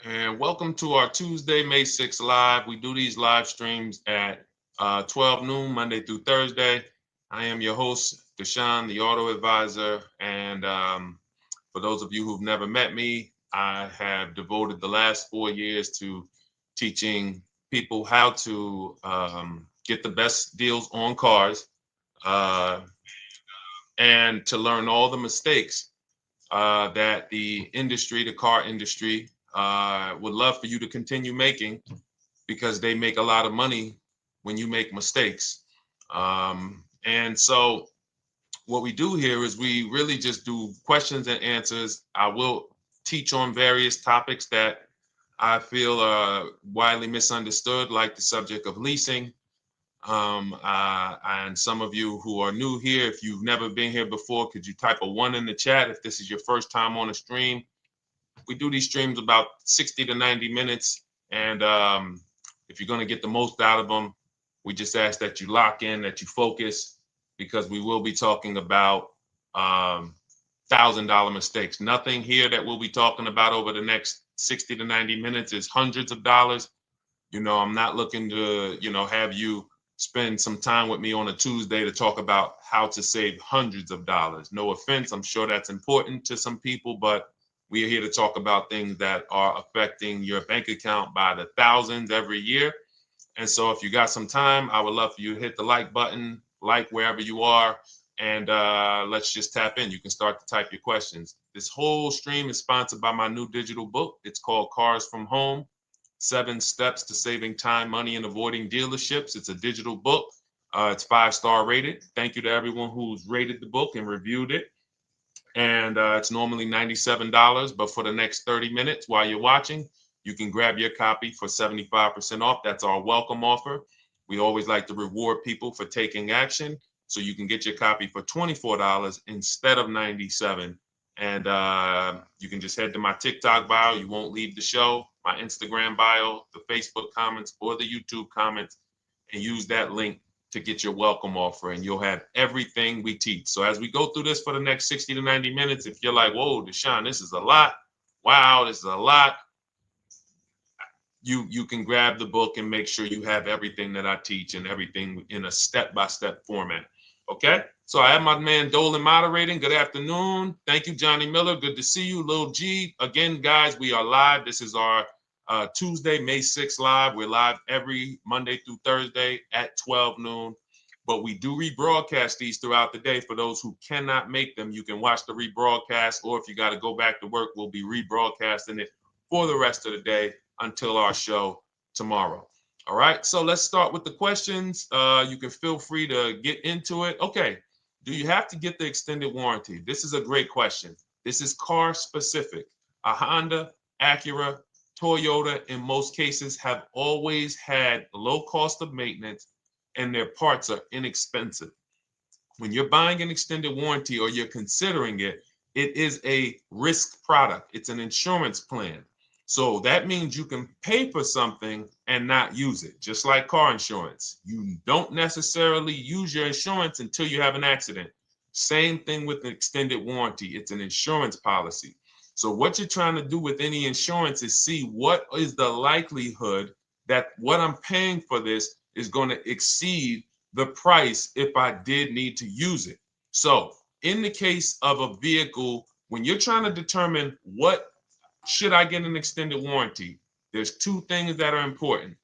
And welcome to our Tuesday, May 6th live. We do these live streams at 12 noon, Monday through Thursday. I am your host, Deshone the Auto Advisor. And for those of you who've never met me, I have devoted the last 4 years to teaching people how to get the best deals on cars uh, and to learn all the mistakes that the car industry, would love for you to continue making because they make a lot of money when you make mistakes. And so, what we do here is we really just do questions and answers. I will teach on various topics that I feel are widely misunderstood, like the subject of leasing. And some of you who are new here, if you've never been here before, could you type a one in the chat if this is your first time on a stream? We do these streams about 60 to 90 minutes. And if you're going to get the most out of them, we just ask that you lock in, that you focus, because we will be talking about $1,000 mistakes. Nothing here that we'll be talking about over the next 60 to 90 minutes is hundreds of dollars. I'm not looking to, have you spend some time with me on a Tuesday to talk about how to save hundreds of dollars. No offense, I'm sure that's important to some people, but we are here to talk about things that are affecting your bank account by the thousands every year. And so if you got some time, I would love for you to hit the like button, like wherever you are, and let's just tap in. You can start to type your questions. This whole stream is sponsored by my new digital book. It's called Cars from Home, 7 Steps to Saving Time, Money, and Avoiding Dealerships. It's a digital book. It's 5-star rated. Thank you to everyone who's rated the book and reviewed it. And it's normally $97, but for the next 30 minutes while you're watching, you can grab your copy for 75% off. That's our welcome offer. We always like to reward people for taking action. So you can get your copy for $24 instead of $97. And you can just head to my TikTok bio. You won't leave the show, my Instagram bio, the Facebook comments, or the YouTube comments, and use that link to get your welcome offer, and you'll have everything we teach. So as we go through this for the next 60 to 90 minutes, if you're like, whoa, Deshone, this is a lot. Wow, this is a lot. You can grab the book and make sure you have everything that I teach and everything in a step-by-step format. Okay? So I have my man Dolan moderating. Good afternoon. Thank you, Johnny Miller. Good to see you, Lil G. Again, guys, we are live. This is our Tuesday, May 6th live. We're live every Monday through Thursday at 12 noon. But we do rebroadcast these throughout the day. For those who cannot make them, you can watch the rebroadcast, or if you got to go back to work, we'll be rebroadcasting it for the rest of the day until our show tomorrow. All right, so let's start with the questions. You can feel free to get into it. Okay, do you have to get the extended warranty? This is a great question. This is car specific. A Honda, Acura, Toyota, in most cases, have always had low cost of maintenance and their parts are inexpensive. When you're buying an extended warranty or you're considering it, it is a risk product. It's an insurance plan. So that means you can pay for something and not use it, just like car insurance. You don't necessarily use your insurance until you have an accident. Same thing with an extended warranty. It's an insurance policy. So what you're trying to do with any insurance is see what is the likelihood that what I'm paying for this is going to exceed the price if I did need to use it. So in the case of a vehicle, when you're trying to determine what should I get an extended warranty, there's 2 things that are important.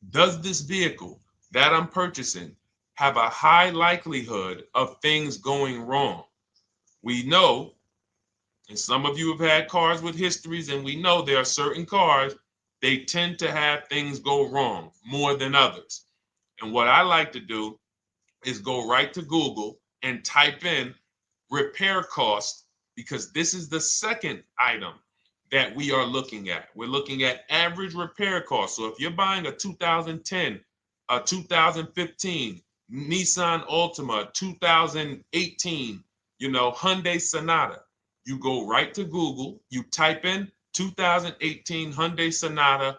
Does this vehicle that I'm purchasing have a high likelihood of things going wrong? We know, and some of you have had cars with histories, and we know there are certain cars, they tend to have things go wrong more than others. And what I like to do is go right to Google and type in repair cost, because this is the second item that we are looking at. We're looking at average repair cost. So if you're buying a 2010, a 2015 Nissan Altima, 2018, Hyundai Sonata, you go right to Google, you type in 2018 Hyundai Sonata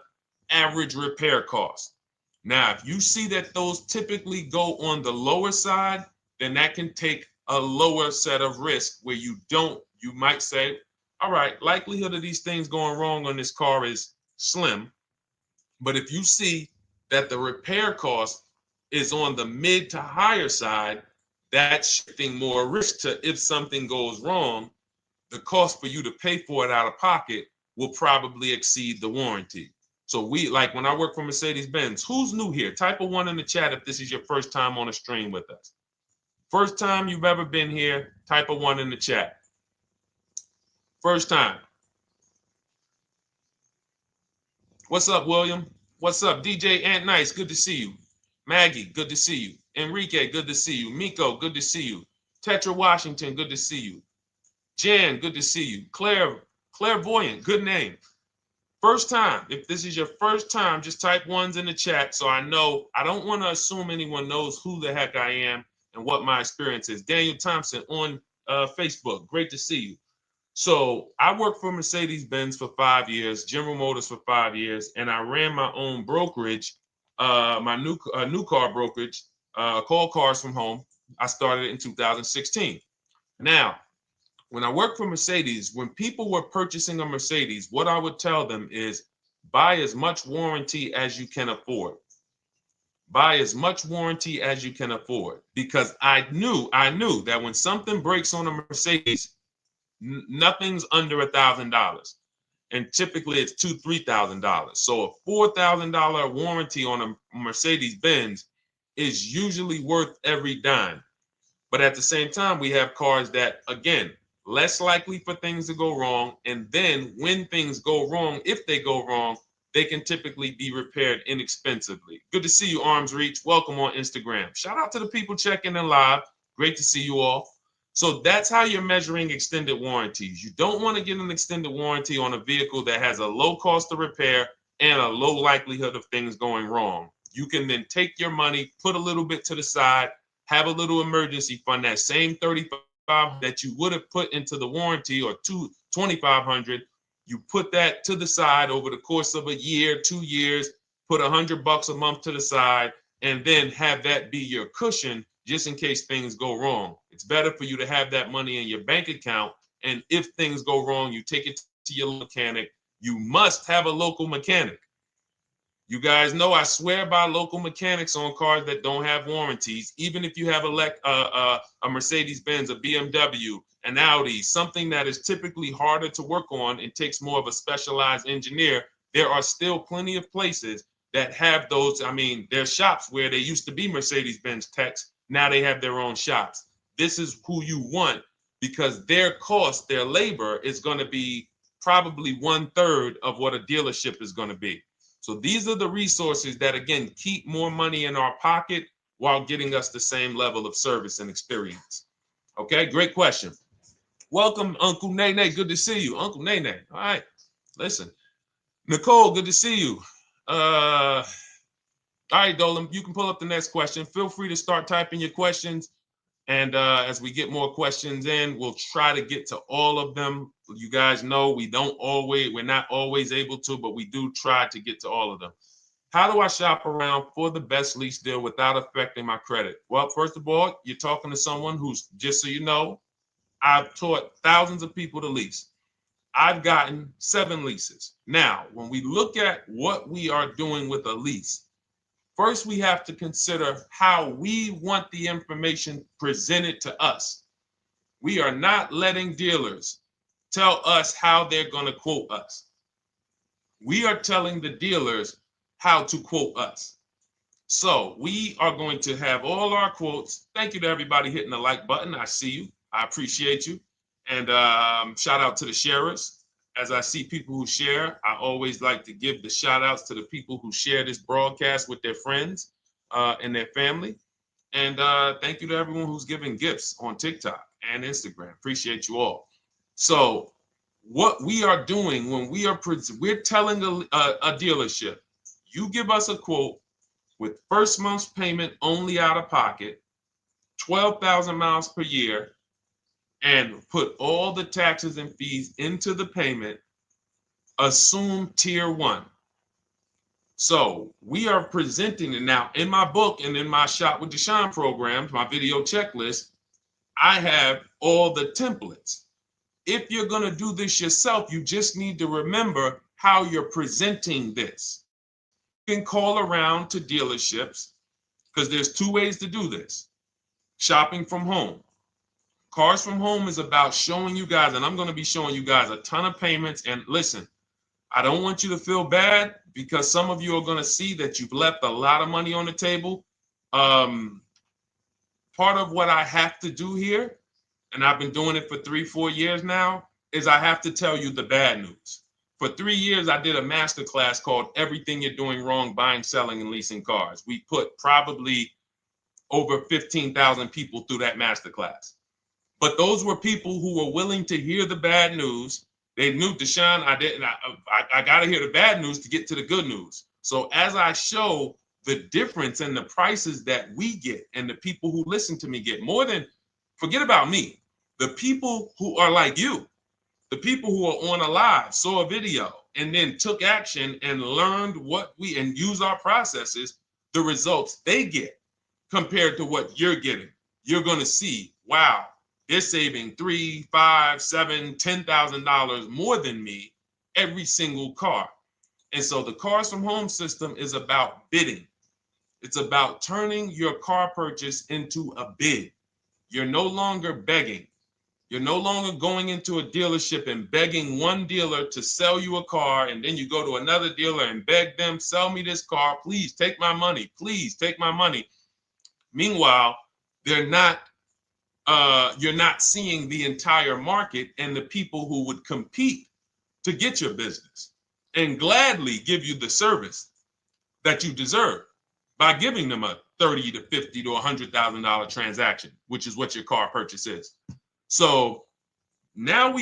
average repair cost. Now, if you see that those typically go on the lower side, then that can take a lower set of risk where you might say, all right, likelihood of these things going wrong on this car is slim. But if you see that the repair cost is on the mid to higher side, that's shifting more risk to if something goes wrong, the cost for you to pay for it out of pocket will probably exceed the warranty. So we, like when I work for Mercedes-Benz, who's new here? Type a 1 in the chat if this is your first time on a stream with us. First time you've ever been here, type a 1 in the chat. First time. What's up, William? What's up, DJ Ant Nice? Good to see you. Maggie, good to see you. Enrique, good to see you. Miko, good to see you. Tetra Washington, good to see you. Jan, good to see you. Clairvoyant, good name. First time. If this is your first time, just type 1s in the chat so I know. I don't want to assume anyone knows who the heck I am and what my experience is. Daniel Thompson on Facebook. Great to see you. So I worked for Mercedes-Benz for 5 years, General Motors for 5 years, and I ran my own brokerage, my new car brokerage, called Cars from Home. I started it in 2016. Now, when I worked for Mercedes, when people were purchasing a Mercedes, what I would tell them is buy as much warranty as you can afford. Buy as much warranty as you can afford, because I knew that when something breaks on a Mercedes, nothing's under $1,000, and typically it's $2,000-$3,000. So a $4,000 warranty on a Mercedes-Benz is usually worth every dime. But at the same time, we have cars that, again, less likely for things to go wrong, and then when things go wrong, if they go wrong, they can typically be repaired inexpensively. Good to see you, Arms Reach. Welcome on Instagram. Shout out to the people checking in live. Great to see you all. So that's how you're measuring extended warranties. You don't want to get an extended warranty on a vehicle that has a low cost of repair and a low likelihood of things going wrong. You can then take your money, put a little bit to the side, have a little emergency fund, that same $3,500 that you would have put into the warranty, or $2,500, you put that to the side over the course of a year, 2 years, put $100 a month to the side, and then have that be your cushion just in case things go wrong. It's better for you to have that money in your bank account, and if things go wrong, you take it to your mechanic. You must have a local mechanic. You guys know I swear by local mechanics on cars that don't have warranties. Even if you have a Mercedes-Benz, a BMW, an Audi, something that is typically harder to work on and takes more of a specialized engineer, there are still plenty of places that have those. I mean, there's shops where they used to be Mercedes-Benz techs. Now they have their own shops. This is who you want, because their cost, their labor is going to be probably 1/3 of what a dealership is going to be. So these are the resources that, again, keep more money in our pocket while getting us the same level of service and experience. Okay, great question. Welcome, Uncle Nene. Good to see you. Uncle Nene. All right, listen. Nicole, good to see you. All right, Dolan, you can pull up the next question. Feel free to start typing your questions. And as we get more questions in, we'll try to get to all of them. You guys know we're not always able to, but we do try to get to all of them. How do I shop around for the best lease deal without affecting my credit? Well, first of all, you're talking to someone who's, just so you know, I've taught thousands of people to lease. I've gotten 7 leases. Now, when we look at what we are doing with a lease, first, we have to consider how we want the information presented to us. We are not letting dealers tell us how they're going to quote us. We are telling the dealers how to quote us. So we are going to have all our quotes. Thank you to everybody hitting the like button. I see you. I appreciate you. And shout out to the sharers. As I see people who share, I always like to give the shout outs to the people who share this broadcast with their friends and their family. And thank you to everyone who's giving gifts on TikTok and Instagram. Appreciate you all. So what we are doing when we're telling a dealership, you give us a quote with first month's payment only out of pocket, 12,000 miles per year, and put all the taxes and fees into the payment, assume tier 1. So we are presenting it now in my book and in my Shop with Deshone programs, my video checklist. I have all the templates. If you're going to do this yourself, you just need to remember how you're presenting this. You can call around to dealerships because there's two ways to do this. Shopping from home. Cars from home is about showing you guys, and I'm going to be showing you guys a ton of payments. And listen, I don't want you to feel bad because some of you are going to see that you've left a lot of money on the table. Part of what I have to do here, and I've been doing it for 3-4 years now, is I have to tell you the bad news. For 3 years, I did a masterclass called Everything You're Doing Wrong Buying, Selling, and Leasing Cars. We put probably over 15,000 people through that masterclass. But those were people who were willing to hear the bad news. They knew, Deshone, I got to hear the bad news to get to the good news. So as I show the difference in the prices that we get and the people who listen to me get, more than, forget about me, the people who are like you, the people who are on a live, saw a video, and then took action and learned and use our processes, the results they get compared to what you're getting. You're going to see, wow, they're saving $3,000, $5,000, $7,000, $10,000 more than me every single car. And so the Cars from Home system is about bidding. It's about turning your car purchase into a bid. You're no longer begging. You're no longer going into a dealership and begging one dealer to sell you a car, and then you go to another dealer and beg them, sell me this car, please take my money, please take my money. Meanwhile, you're not seeing the entire market and the people who would compete to get your business and gladly give you the service that you deserve by giving them a $30,000 to $50,000 to $100,000 transaction, which is what your car purchase is. So now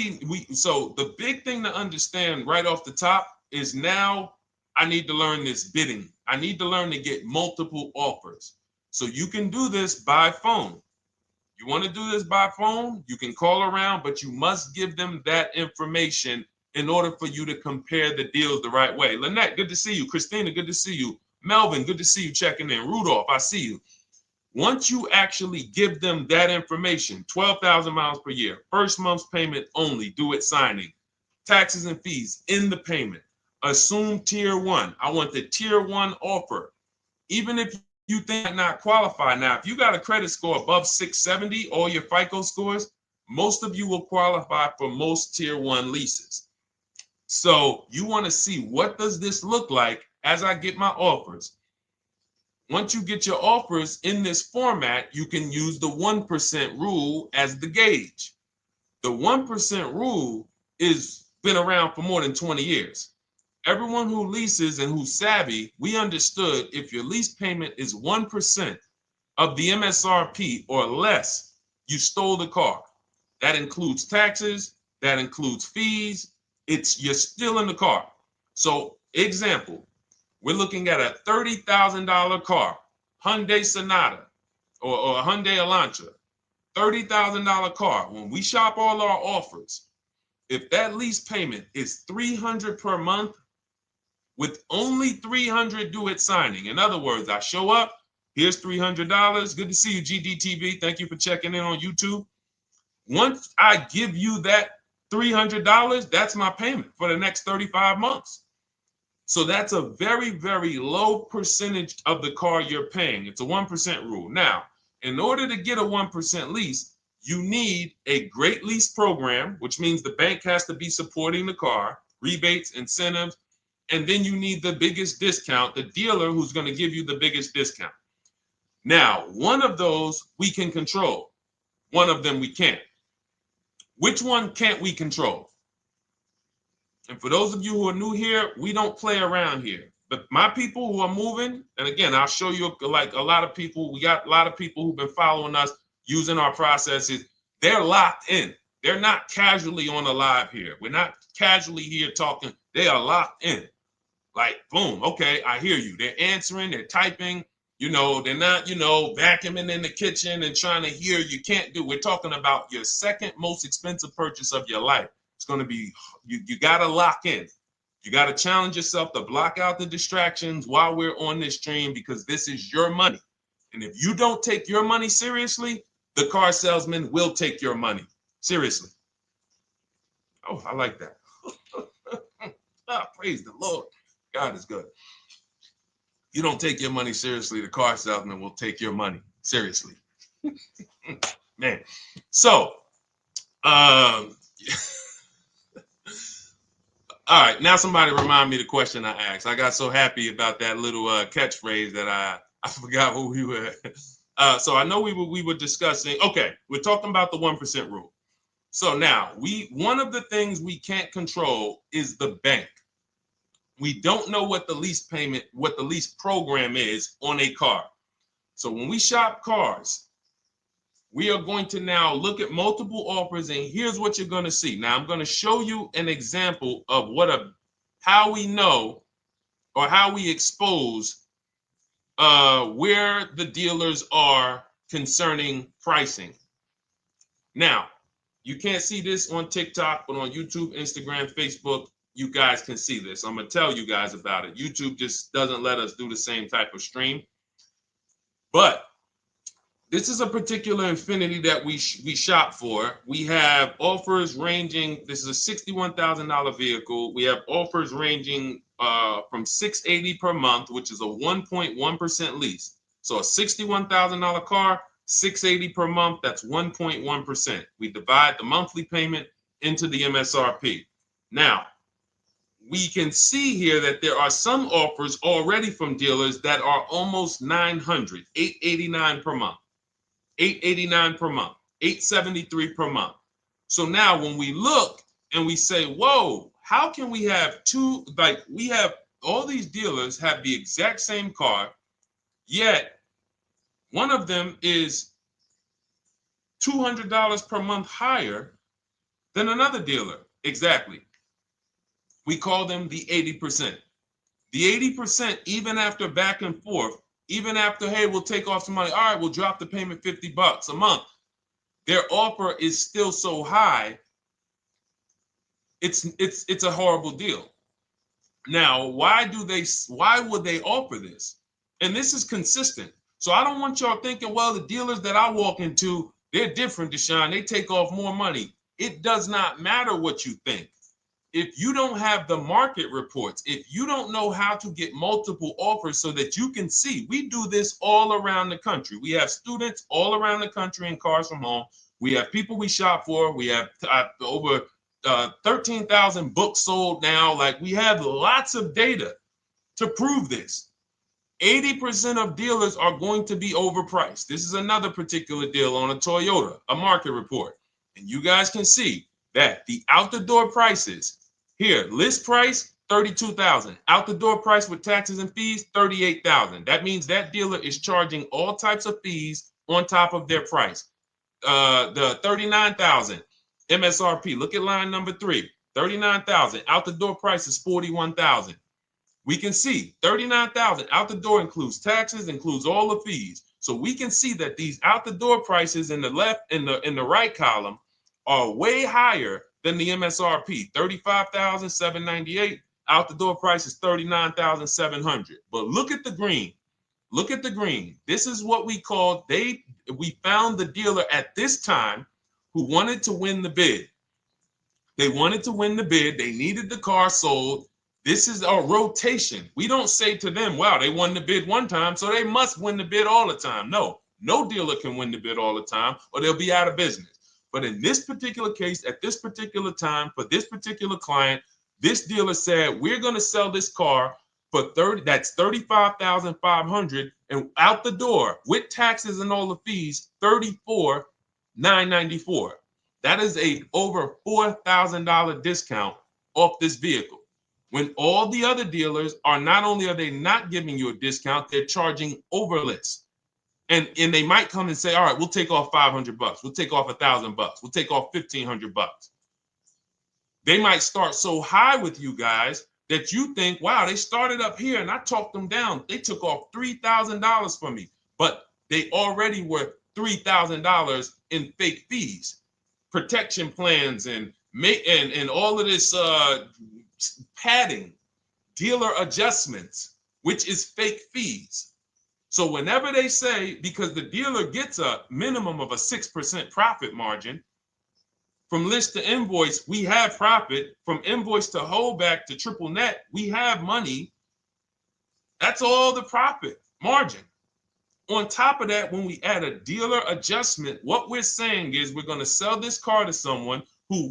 so the big thing to understand right off the top is now I need to learn this bidding. I need to learn to get multiple offers. So you can do this by phone. You want to do this by phone, you can call around, but you must give them that information in order for you to compare the deals the right way. Lynette, good to see you. Christina, good to see you. Melvin, good to see you checking in. Rudolph, I see you. Once you actually give them that information, 12,000 miles per year, first month's payment only, due at signing, taxes and fees in the payment, assume tier one. I want the tier one offer. Even if you think might not qualify. Now, if you got a credit score above 670, all your FICO scores, most of you will qualify for most tier one leases. So you want to see, what does this look like as I get my offers? Once you get your offers in this format, you can use the 1% rule as the gauge. The 1% rule is been around for more than 20 years. Everyone who leases and who's savvy, we understood if your lease payment is 1% of the MSRP or less, you stole the car. That includes taxes, that includes fees. You're still in the car. So example, we're looking at a $30,000 car, Hyundai Sonata or a Hyundai Elantra, $30,000 car. When we shop all our offers, if that lease payment is $300 per month, with only $300 due at signing. In other words, I show up, here's $300. Good to see you, GDTV. Thank you for checking in on YouTube. Once I give you that $300, that's my payment for the next 35 months. So that's a very, very low percentage of the car you're paying. It's a 1% rule. Now, in order to get a 1% lease, you need a great lease program, which means the bank has to be supporting the car, rebates, incentives, and then you need the biggest discount, the dealer who's going to give you the biggest discount. Now, one of those we can control. One of them we can't. Which one can't we control? And for those of you who are new here, we don't play around here. But my people who are moving, and again, I'll show you, like a lot of people, we got a lot of people who've been following us, using our processes. They're locked in. They're not casually on the live here. We're not casually here talking. They are locked in. Like, boom, okay, I hear you. They're answering, they're typing, they're not, vacuuming in the kitchen and trying to hear. You can't do. We're talking about your second most expensive purchase of your life. It's going to be, you got to lock in. You got to challenge yourself to block out the distractions while we're on this stream, because this is your money. And if you don't take your money seriously, the car salesman will take your money seriously. Oh, I like that. Ah, praise the Lord. God is good. You don't take your money seriously, the car salesman will take your money seriously. Man. So, all right, now somebody remind me the question I asked. I got so happy about that little catchphrase that I forgot who we were. So I know we were discussing. Okay, we're talking about the 1% rule. So now one of the things we can't control is the bank. We don't know what the lease payment, what the lease program is on a car. So when we shop cars, we are going to now look at multiple offers, and here's what you're going to see. Now I'm going to show you an example of how we know or how we expose where the dealers are concerning pricing. Now, you can't see this on TikTok, but on YouTube, Instagram, Facebook, you guys can see this. I'm going to tell you guys about it. YouTube just doesn't let us do the same type of stream. But this is a particular Infinity that we shop for. We have offers ranging, this is a $61,000 vehicle. We have offers ranging from $680 per month, which is a 1.1% lease. So a $61,000 car, $680 per month, that's 1.1%. We divide the monthly payment into the MSRP. Now, we can see here that there are some offers already from dealers that are almost $900, $889 per month, $889 per month, $873 per month. So now when we look and we say, whoa, how can we have we have all these dealers have the exact same car, yet one of them is $200 per month higher than another dealer. Exactly. We call them the 80%. The 80%, even after back and forth, even after, hey, we'll take off some money. All right, we'll drop the payment $50 a month. Their offer is still so high. It's a horrible deal. Now, why would they offer this? And this is consistent. So I don't want y'all thinking, well, the dealers that I walk into, they're different, Deshone. They take off more money. It does not matter what you think. If you don't have the market reports, if you don't know how to get multiple offers so that you can see, we do this all around the country. We have students all around the country in Cars from Home. We have people we shop for. We have over 13,000 books sold now. Like, we have lots of data to prove this. 80% of dealers are going to be overpriced. This is another particular deal on a Toyota, a market report. And you guys can see that the out-the-door prices here, list price, $32,000. Out-the-door price with taxes and fees, $38,000. That means that dealer is charging all types of fees on top of their price. The $39,000 MSRP. Look at line number 3. $39,000. Out-the-door price is $41,000. We can see $39,000 out the door includes taxes, includes all the fees. So we can see that these out the door prices in the left, in the right column, are way higher than the MSRP. $35,798. Out the door price is $39,700. But look at the green. Look at the green. This is what we call we found the dealer at this time who wanted to win the bid. They wanted to win the bid. They needed the car sold. This is a rotation. We don't say to them, wow, they won the bid one time, so they must win the bid all the time. No dealer can win the bid all the time, or they'll be out of business. But in this particular case, at this particular time, for this particular client, this dealer said, we're going to sell this car for that's $35,500, and out the door with taxes and all the fees, $34,994. That is a over $4,000 discount off this vehicle. When all the other dealers are not only are they not giving you a discount, they're charging over list. And they might come and say, all right, we'll take off $500. We'll take off $1,000. We'll take off $1,500. They might start so high with you guys that you think, wow, they started up here and I talked them down. They took off $3,000 from me, but they already were $3,000 in fake fees, protection plans, and all of this padding, dealer adjustments, which is fake fees. So whenever they say, because the dealer gets a minimum of a 6% profit margin From list to invoice, we have profit. From invoice to holdback to triple net, we have money. That's all the profit margin. On top of that, when we add a dealer adjustment, what we're saying is we're going to sell this car to someone who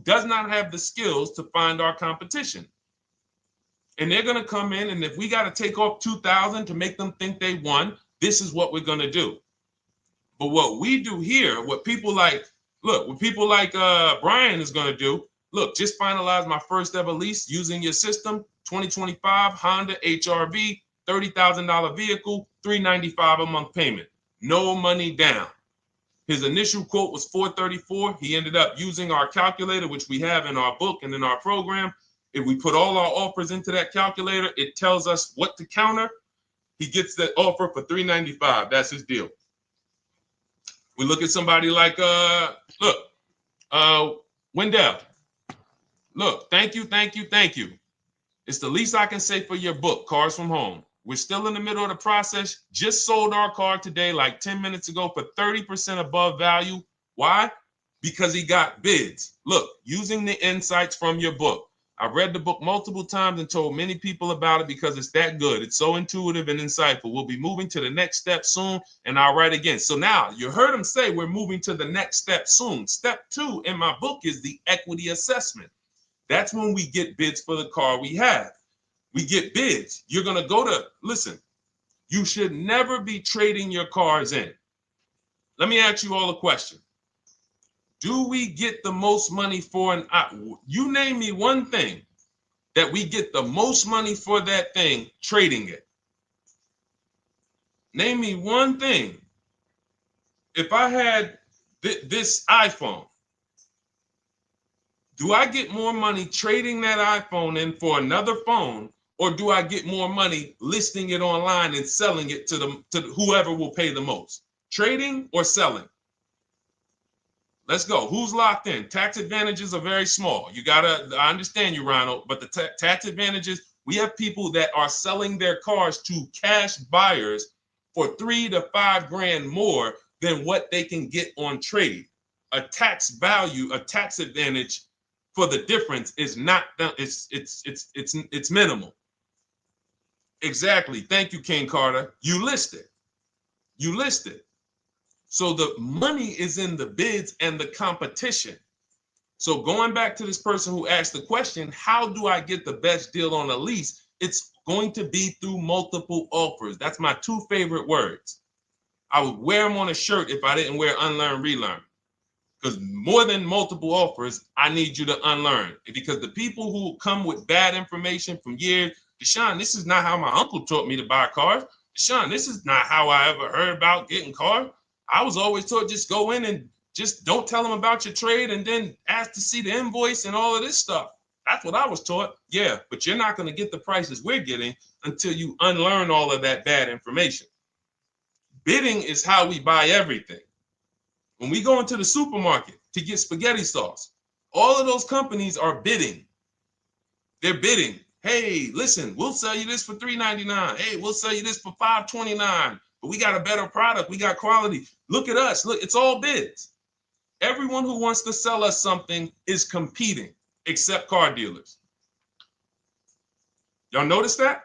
does not have the skills to find our competition. And they're going to come in, and if we got to take off $2,000 to make them think they won, this is what we're going to do. But what we do here, what people like Brian is going to do, look, just finalize my first ever lease using your system, 2025 Honda HRV, $30,000 vehicle, $395 a month payment, no money down. His initial quote was $434. He ended up using our calculator, which we have in our book and in our program. If we put all our offers into that calculator, it tells us what to counter. He gets that offer for $395. That's his deal. We look at somebody like Wendell. Look, thank you. It's the least I can say for your book, Cars from Home. We're still in the middle of the process. Just sold our car today, like 10 minutes ago, for 30% above value. Why? Because he got bids. Look, using the insights from your book. I've read the book multiple times and told many people about it because it's that good. It's so intuitive and insightful. We'll be moving to the next step soon, and I'll write again. So now you heard him say we're moving to the next step soon. Step 2 in my book is the equity assessment. That's when we get bids for the car we have. We get bids. You're going to go to, listen, you should never be trading your cars in. Let me ask you all a question. Do we get the most money for you name me one thing that we get the most money for that thing trading it. Name me one thing. If I had this iPhone, do I get more money trading that iPhone in for another phone, or do I get more money listing it online and selling it to whoever will pay the most? Trading or selling? Let's go. Who's locked in? Tax advantages are very small. I understand you, Ronald, but the tax advantages, we have people that are selling their cars to cash buyers for $3,000 to $5,000 more than what they can get on trade. A tax advantage for the difference is not, it's minimal. Exactly. Thank you, King Carter. You listed. So the money is in the bids and the competition. So going back to this person who asked the question, how do I get the best deal on a lease? It's going to be through multiple offers. That's my 2 favorite words. I would wear them on a shirt if I didn't wear unlearn, relearn. Because more than multiple offers, I need you to unlearn. Because the people who come with bad information from years, Deshone, this is not how my uncle taught me to buy cars. Deshone, this is not how I ever heard about getting cars. I was always taught just go in and just don't tell them about your trade and then ask to see the invoice and all of this stuff. That's what I was taught. Yeah, but you're not going to get the prices we're getting until you unlearn all of that bad information. Bidding is how we buy everything. When we go into the supermarket to get spaghetti sauce, all of those companies are bidding. They're bidding. Hey, listen, we'll sell you this for $3.99. Hey, we'll sell you this for $5.29. But we got a better product. We got quality. Look at us. Look, it's all bids. Everyone who wants to sell us something is competing, except car dealers. Y'all notice that?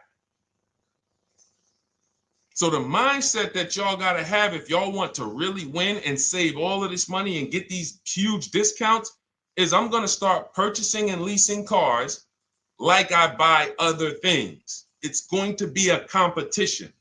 So the mindset that y'all got to have if y'all want to really win and save all of this money and get these huge discounts is I'm going to start purchasing and leasing cars like I buy other things. It's going to be a competition.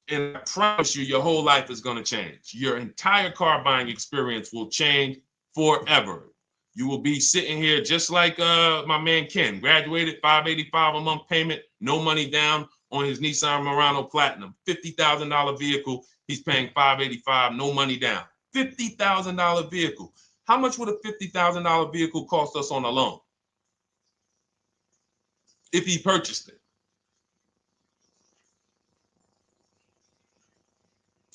And I promise you, your whole life is going to change. Your entire car buying experience will change forever. You will be sitting here just like my man Ken, graduated, $585 a month payment, no money down on his Nissan Murano Platinum, $50,000 vehicle. He's paying $585, no money down. $50,000 vehicle. How much would a $50,000 vehicle cost us on a loan if he purchased it?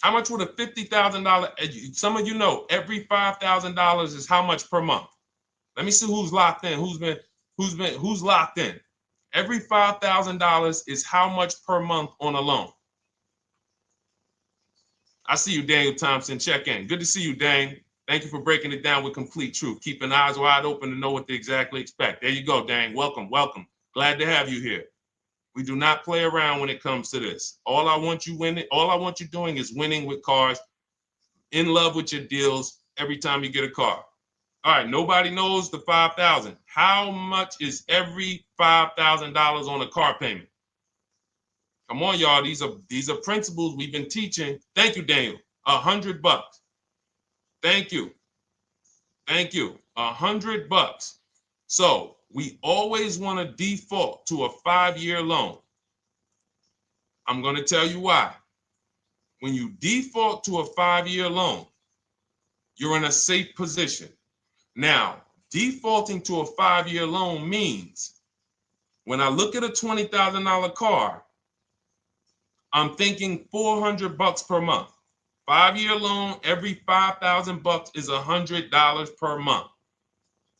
How much would a $50,000? Some of you know every $5,000 is how much per month. Let me see who's locked in. Who's locked in? Every $5,000 is how much per month on a loan. I see you, Daniel Thompson. Check in. Good to see you, Dane. Thank you for breaking it down with complete truth. Keeping eyes wide open to know what to exactly expect. There you go, Dang. Welcome, welcome. Glad to have you here. We do not play around when it comes to this. All I want you doing is winning with cars, in love with your deals every time you get a car. All right, nobody knows the $5,000. How much is every $5,000 on a car payment? Come on, y'all. These are principles we've been teaching. Thank you, Daniel. $100. Thank you. Thank you. $100. So we always want to default to a 5-year loan. I'm going to tell you why. When you default to a 5-year loan, you're in a safe position. Now, defaulting to a 5-year loan means when I look at a $20,000 car, I'm thinking $400 per month. 5-year loan, every $5,000 is $100 per month.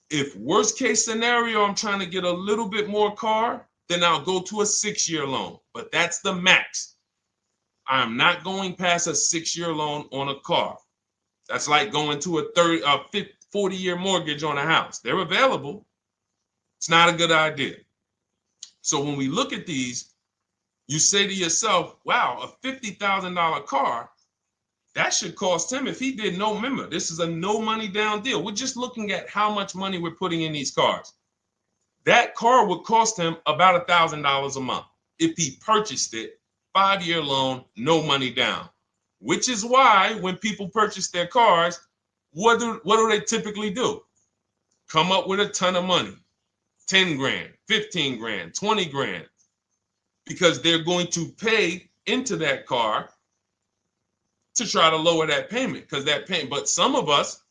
If worst case scenario, I'm trying to get a little bit more car, then I'll go to a 6-year loan. But that's the max. I'm not going past a 6-year loan on a car. That's like going to a 40-year mortgage on a house. They're available. It's not a good idea. So when we look at these, you say to yourself, wow, a $50,000 car, that should cost him, if he did no, remember, this is a no money down deal. We're just looking at how much money we're putting in these cars. That car would cost him about $1,000 a month if he purchased it, 5-year loan, no money down. Which is why when people purchase their cars, what do they typically do? Come up with a ton of money, 10 grand, 15 grand, 20 grand, because they're going to pay into that car to try to lower that payment, because that payment. But some of us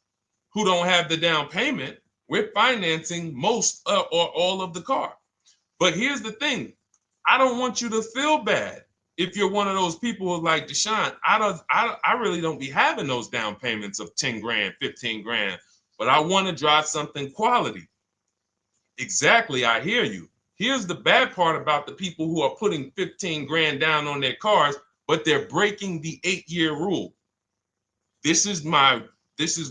who don't have the down payment, we're financing most or all of the car. But here's the thing. I don't want you to feel bad if you're one of those people who's like, Deshone, I really don't be having those down payments of 10 grand, 15 grand, but I want to drive something quality. Exactly, I hear you. Here's the bad part about the people who are putting 15 grand down on their cars, but they're breaking the 8-year rule. This is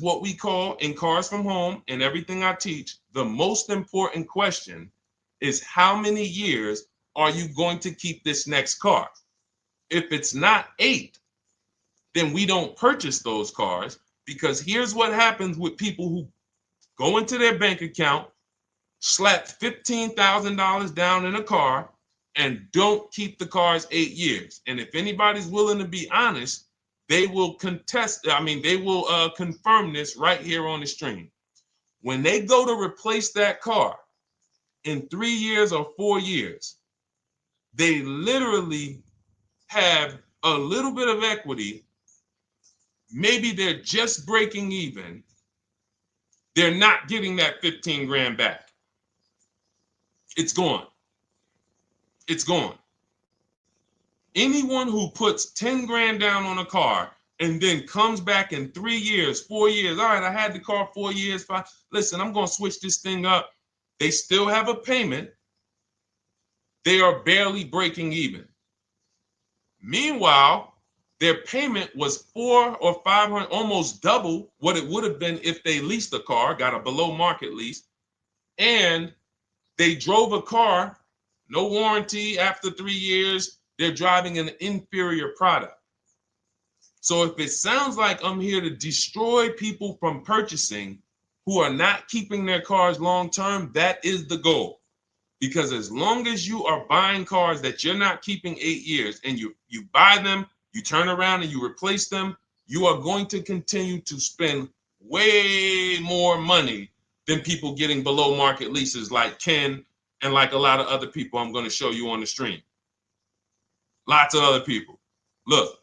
what we call in Cars from Home and everything I teach, the most important question is how many years are you going to keep this next car? If it's not 8, then we don't purchase those cars, because here's what happens with people who go into their bank account, slap $15,000 down in a car, and don't keep the cars 8 years. And if anybody's willing to be honest, they will confirm this right here on the stream. When they go to replace that car in 3 years or 4 years, they literally have a little bit of equity. Maybe they're just breaking even. They're not getting that 15 grand back. It's gone. It's gone. Anyone who puts 10 grand down on a car and then comes back in 3 years, 4 years, all right, I had the car 4 years, 5. Listen, I'm going to switch this thing up. They still have a payment. They are barely breaking even. Meanwhile, their payment was 400 or 500, almost double what it would have been if they leased a car, got a below market lease, and they drove a car, no warranty after 3 years. They're driving an inferior product. So if it sounds like I'm here to destroy people from purchasing who are not keeping their cars long term, that is the goal. Because as long as you are buying cars that you're not keeping 8 years and you buy them, you turn around and you replace them, you are going to continue to spend way more money than people getting below market leases like Ken and like a lot of other people I'm going to show you on the stream. Lots of other people. Look,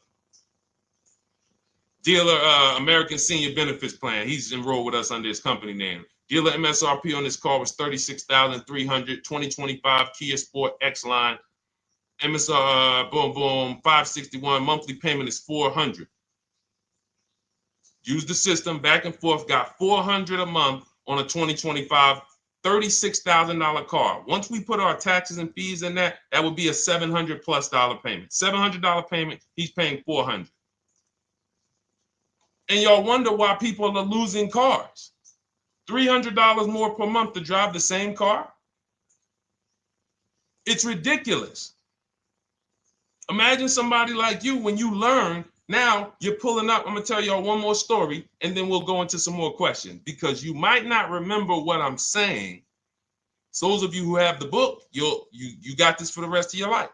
dealer American Senior Benefits Plan. He's enrolled with us under his company name. Dealer MSRP on this car was $36,300. 2025 Kia Sport X line. MSR boom boom 561. Monthly payment is $400. Use the system back and forth. Got $400 a month on a 2025 $36,000 car. Once we put our taxes and fees in that would be a $700+ payment. $700 payment. He's paying $400. And y'all wonder why people are losing cars. $300 more per month to drive the same car? It's ridiculous. Imagine somebody like you, when you learn, now you're pulling up. I'm going to tell y'all one more story, and then we'll go into some more questions, because you might not remember what I'm saying. So those of you who have the book, you got this for the rest of your life.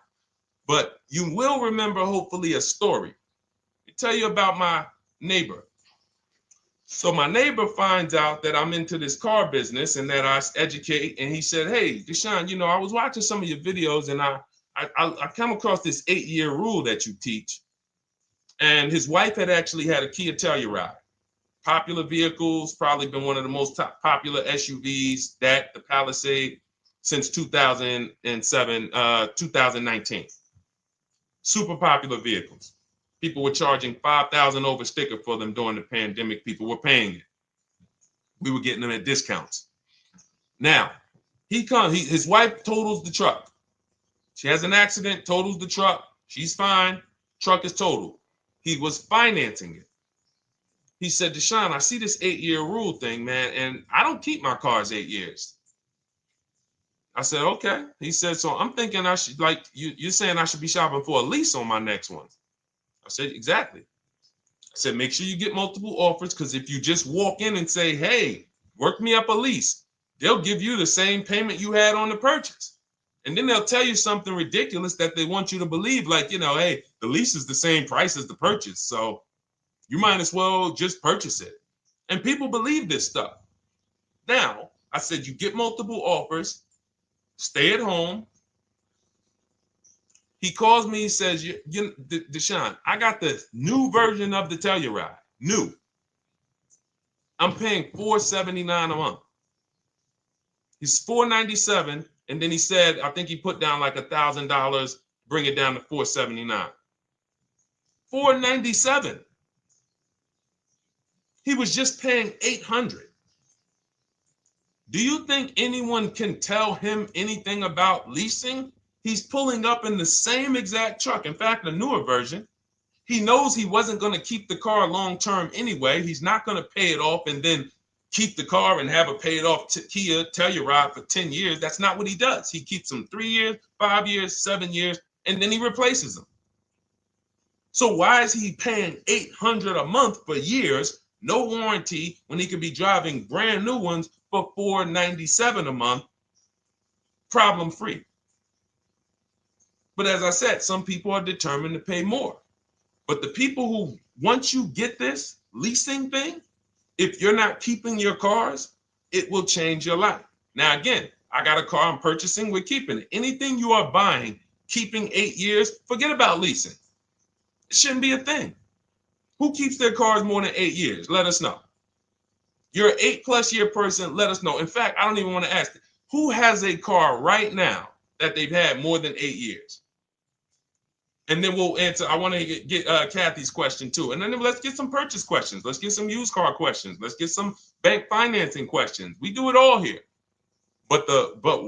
But you will remember, hopefully, a story. I tell you about my neighbor. So my neighbor finds out that I'm into this car business and that I educate. And he said, "Hey, Deshone, I was watching some of your videos, and I come across this 8-year rule that you teach." And his wife had actually had a Kia Telluride. Popular vehicles, probably been one of the most popular SUVs, that the Palisade, since 2007, 2019. Super popular vehicles. People were charging $5,000 over sticker for them during the pandemic. People were paying it. We were getting them at discounts. Now, his wife totals the truck. She has an accident, totals the truck. She's fine. Truck is totaled. He was financing it. He said, "Deshone, I see this 8-year rule thing, man, and I don't keep my cars 8 years." I said, "Okay." He said, "So I'm thinking I should, like, you're saying I should be shopping for a lease on my next one." I said, "Exactly." I said, "Make sure you get multiple offers, because if you just walk in and say, 'Hey, work me up a lease,' they'll give you the same payment you had on the purchase. And then they'll tell you something ridiculous that they want you to believe, like, hey, the lease is the same price as the purchase, so you might as well just purchase it." And people believe this stuff. Now, I said, you get multiple offers, stay at home. He calls me, he says, "Deshone, I got the new version of the Telluride, new. I'm paying $479 a month." He's $497, and then he said, I think he put down like $1,000, bring it down to $479. $497. He was just paying $800. Do you think anyone can tell him anything about leasing? He's pulling up in the same exact truck. In fact, the newer version. He knows he wasn't going to keep the car long term anyway. He's not going to pay it off and then keep the car and have a paid off Kia Telluride for 10 years. That's not what he does. He keeps them 3 years, 5 years, 7 years, and then he replaces them. So why is he paying $800 a month for years, no warranty, when he could be driving brand new ones for $497 a month, problem free? But as I said, some people are determined to pay more. But the people who, once you get this leasing thing, if you're not keeping your cars, it will change your life. Now, again, I got a car I'm purchasing, we're keeping it. Anything you are buying, keeping 8 years, forget about leasing. It shouldn't be a thing. Who keeps their cars more than 8 years? Let us know. You're an 8+ year person, let us know. In fact, I don't even want to ask, who has a car right now that they've had more than 8 years? And then we'll answer. I want to get Kathy's question too. And then let's get some purchase questions. Let's get some used car questions. Let's get some bank financing questions. We do it all here. But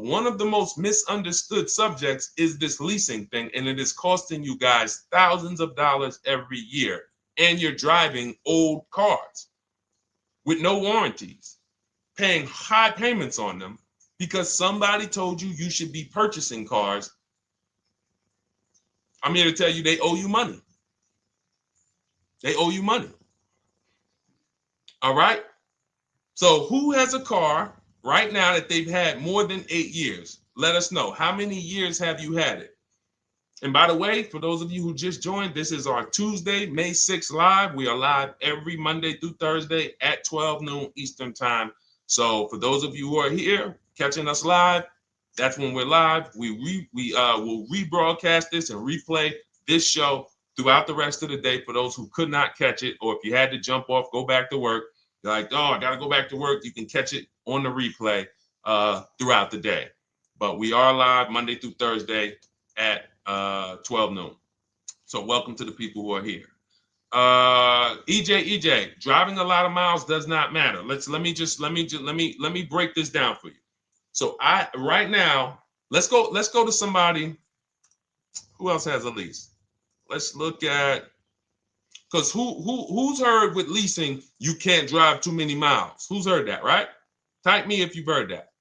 one of the most misunderstood subjects is this leasing thing, and it is costing you guys thousands of dollars every year. And you're driving old cars with no warranties, paying high payments on them because somebody told you you should be purchasing cars. I'm here to tell you they owe you money. They owe you money. All right? So who has a car right now that they've had more than 8 years? Let us know. How many years have you had it? And by the way, for those of you who just joined, this is our Tuesday, May 6th live. We are live every Monday through Thursday at 12 noon Eastern time. So for those of you who are here catching us live, that's when we're live. We will rebroadcast this and replay this show throughout the rest of the day for those who could not catch it, or if you had to jump off, go back to work. You're like, "Oh, I got to go back to work." You can catch it on the replay throughout the day. But we are live Monday through Thursday at 12 noon. So welcome to the people who are here. EJ, driving a lot of miles does not matter. Let me break this down for you. So right now, let's go to somebody who else has a lease. Let's look at Because who's heard with leasing, you can't drive too many miles? Who's heard that, right? Type me if you've heard that.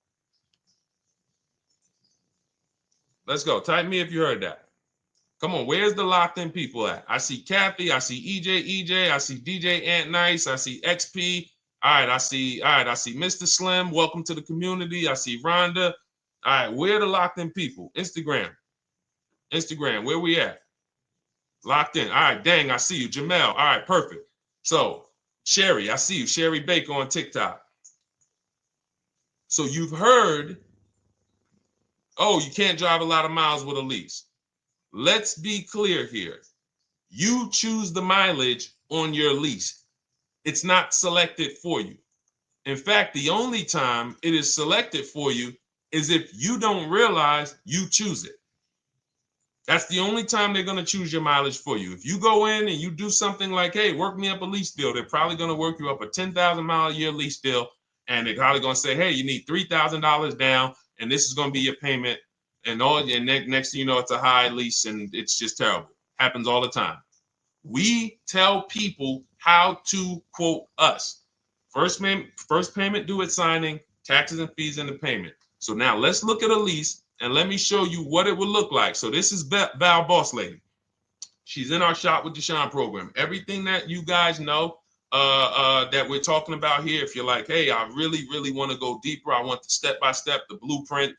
Let's go. Type me if you heard that. Come on, where's the locked in people at? I see Kathy, I see EJ, I see DJ Ant Nice, I see XP. All right, I see Mr. Slim. Welcome to the community. I see Rhonda. All right, where are the locked in people? Instagram, where we at? Locked in. All right, dang, I see you. Jamel. All right, perfect. So, Sherry, I see you. Sherry Baker on TikTok. So you've heard, oh, you can't drive a lot of miles with a lease. Let's be clear here. You choose the mileage on your lease. It's not selected for you. In fact, the only time it is selected for you is if you don't realize you choose it. That's the only time they're going to choose your mileage for you. If you go in and you do something like, hey, work me up a lease deal, they're probably going to work you up a 10,000 mile a year lease deal. And they're probably going to say, hey, you need $3,000 down, and this is going to be your payment. And next thing you know, it's a high lease, and it's just terrible. Happens all the time. We tell people how to quote us. First payment due at signing, taxes and fees in the payment. So now let's look at a lease, and let me show you what it would look like. So this is Val Boss Lady. She's in our Shop with Deshone program. Everything that you guys know that we're talking about here, if you're like, hey, I really, really want to go deeper, I want the step-by-step, the blueprint,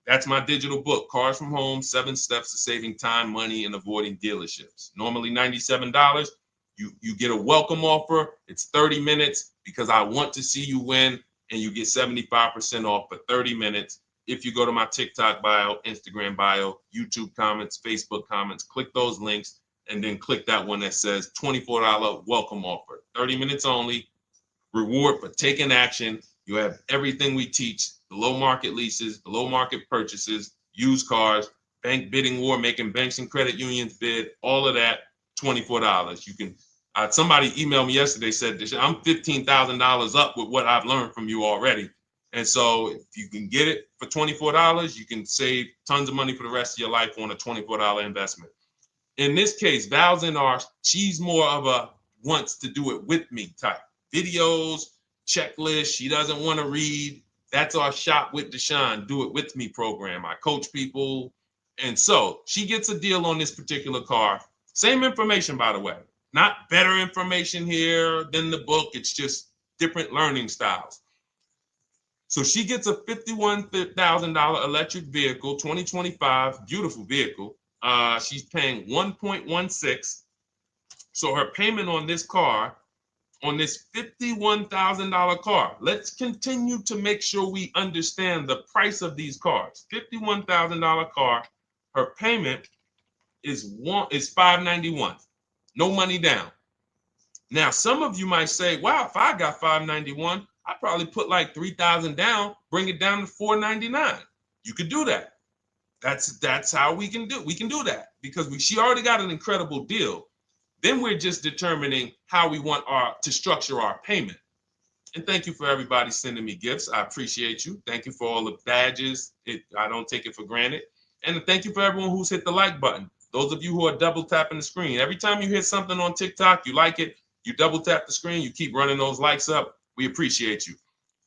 that's my digital book, Cars from Home, 7 Steps to Saving Time, Money, and Avoiding Dealerships. Normally $97. You get a welcome offer. It's 30 minutes because I want to see you win, and you get 75% off for 30 minutes. If you go to my TikTok bio, Instagram bio, YouTube comments, Facebook comments, click those links, and then click that one that says $24 welcome offer. 30 minutes only. Reward for taking action. You have everything we teach, the low market leases, the low market purchases, used cars, bank bidding war, making banks and credit unions bid, all of that, $24. You can, somebody emailed me yesterday, said, I'm $15,000 up with what I've learned from you already. And so if you can get it for $24, you can save tons of money for the rest of your life on a $24 investment. In this case, Val's in our, she's more of a wants to do it with me type. Videos, checklist, she doesn't want to read. That's our Shop with Deshone, do it with me program. I coach people. And so she gets a deal on this particular car. Same information, by the way. Not better information here than the book. It's just different learning styles. So she gets a $51,000 electric vehicle, 2025, beautiful vehicle. She's paying 1.16. So her payment on this car, on this $51,000 car, let's continue to make sure we understand the price of these cars. $51,000 car, her payment is $591. No money down. Now, some of you might say, wow, if I got $591, I'd probably put like $3,000 down, bring it down to $499. You could do that. That's how we can do. We can do that because she already got an incredible deal. Then we're just determining how we want to structure our payment. And thank you for everybody sending me gifts. I appreciate you. Thank you for all the badges. I don't take it for granted. And thank you for everyone who's hit the like button. Those of you who are double tapping the screen. Every time you hit something on TikTok, you like it, you double tap the screen, you keep running those likes up. We appreciate you.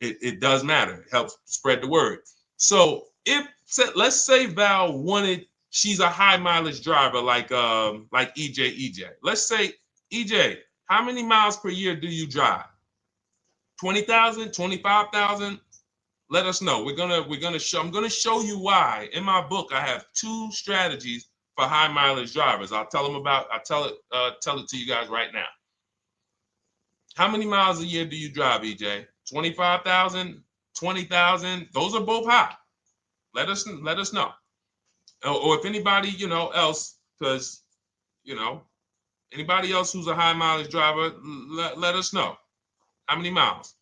It does matter. It helps spread the word. So let's say Val wanted, she's a high mileage driver like EJ. Let's say, EJ, how many miles per year do you drive? 20,000, 25,000? Let us know. I'm gonna show you why. In my book, I have 2 strategies for high mileage drivers. I'll tell it to you guys right now. How many miles a year do you drive, EJ? 25,000, 20,000? Those are both high. Let us know. Or if anybody, else, because, anybody else who's a high mileage driver, let us know. How many miles?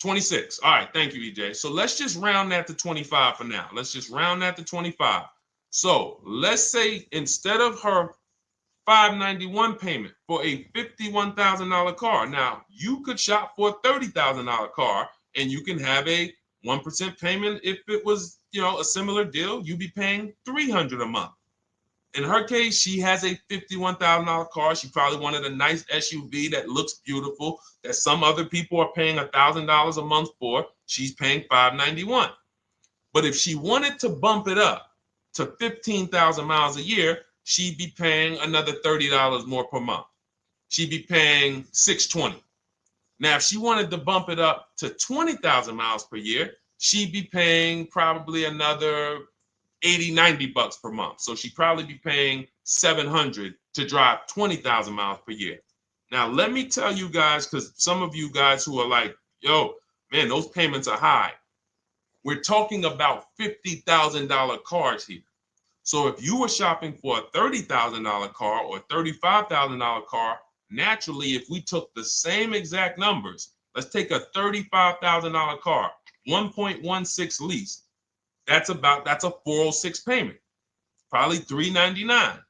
26. All right. Thank you, EJ. So let's just round that to 25 for now. Let's just round that to 25. So let's say instead of her $591 payment for a $51,000 car, now you could shop for a $30,000 car and you can have a 1% payment. If it was, a similar deal, you'd be paying $300 a month. In her case, she has a $51,000 car. She probably wanted a nice SUV that looks beautiful, that some other people are paying $1,000 a month for. She's paying $591. But if she wanted to bump it up to 15,000 miles a year, she'd be paying another $30 more per month. She'd be paying $620. Now, if she wanted to bump it up to 20,000 miles per year, she'd be paying probably another 80, 90 bucks per month. So she'd probably be paying 700 to drive 20,000 miles per year. Now, let me tell you guys, because some of you guys who are like, yo, man, those payments are high. We're talking about $50,000 cars here. So if you were shopping for a $30,000 car or a $35,000 car, naturally, if we took the same exact numbers, let's take a $35,000 car, 1.16 lease. That's a 406 payment, probably $399.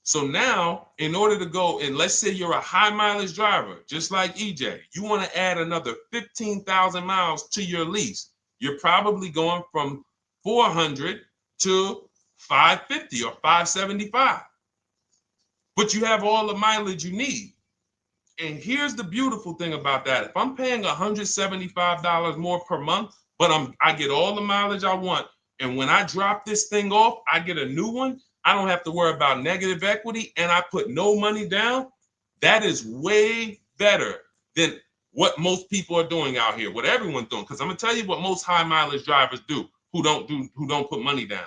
So now, in order to go, and let's say you're a high mileage driver, just like EJ, you want to add another 15,000 miles to your lease. You're probably going from 400 to 550 or 575. But you have all the mileage you need. And here's the beautiful thing about that. If I'm paying $175 more per month, but I get all the mileage I want, and when I drop this thing off, I get a new one, I don't have to worry about negative equity, and I put no money down. That is way better than what most people are doing out here, what everyone's doing. Because I'm gonna tell you what most high mileage drivers do who don't put money down.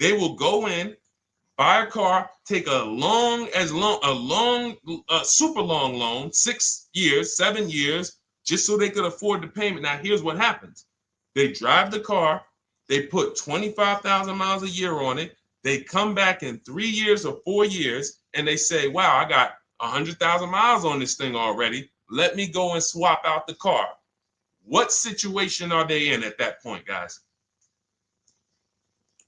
They will go in, buy a car, take a super long loan, 6 years, 7 years, just so they could afford the payment. Now, here's what happens. They drive the car, they put 25,000 miles a year on it. They come back in 3 years or 4 years, and they say, wow, I got 100,000 miles on this thing already. Let me go and swap out the car. What situation are they in at that point, guys?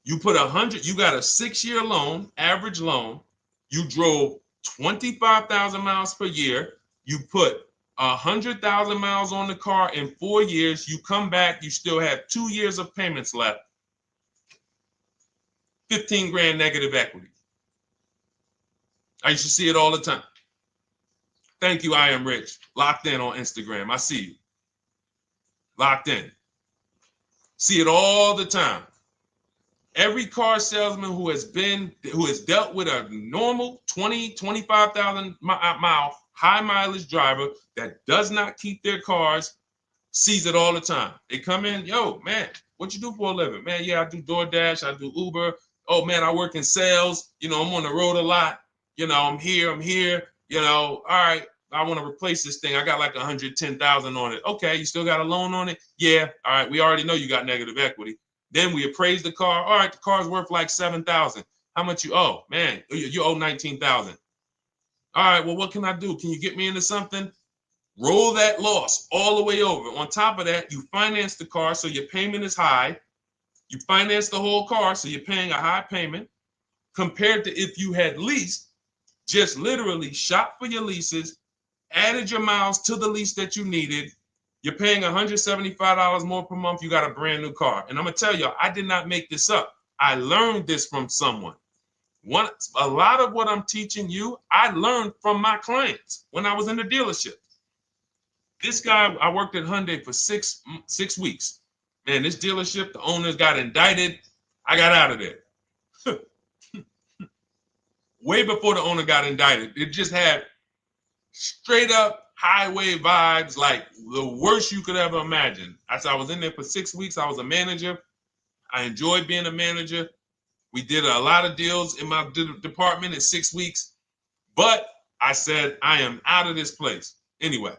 You put 100, you got a 6-year loan, average loan. You drove 25,000 miles per year. You put 100,000 miles on the car in 4 years. You come back, you still have 2 years of payments left. 15 grand negative equity. I used to see it all the time. Thank you, I am rich. Locked in on Instagram. I see you. Locked in. See it all the time. Every car salesman who has dealt with a normal 25,000 mile high mileage driver that does not keep their cars sees it all the time. They come in, yo, man, what you do for a living? Man, yeah, I do DoorDash, I do Uber. Oh man, I work in sales. You know, I'm on the road a lot. You know, I'm here. You know, all right, I want to replace this thing. I got like 110,000 on it. Okay, you still got a loan on it? Yeah. All right, we already know you got negative equity. Then we appraise the car. All right, the car's worth like 7,000. How much you owe? Man, you owe 19,000. All right, well, what can I do? Can you get me into something? Roll that loss all the way over. On top of that, you finance the car, so your payment is high. You finance the whole car, so you're paying a high payment compared to if you had leased, just literally shop for your leases, added your miles to the lease that you needed. You're paying $175 more per month. You got a brand new car. And I'm going to tell you, I did not make this up. I learned this from someone. A lot of what I'm teaching you, I learned from my clients when I was in the dealership. This guy, I worked at Hyundai for six weeks. Man, this dealership, the owners got indicted. I got out of there. Way before the owner got indicted. It just had straight up highway vibes, like the worst you could ever imagine. I was in there for 6 weeks. I was a manager. I enjoyed being a manager. We did a lot of deals in my department in 6 weeks. But I said, I am out of this place. Anyway.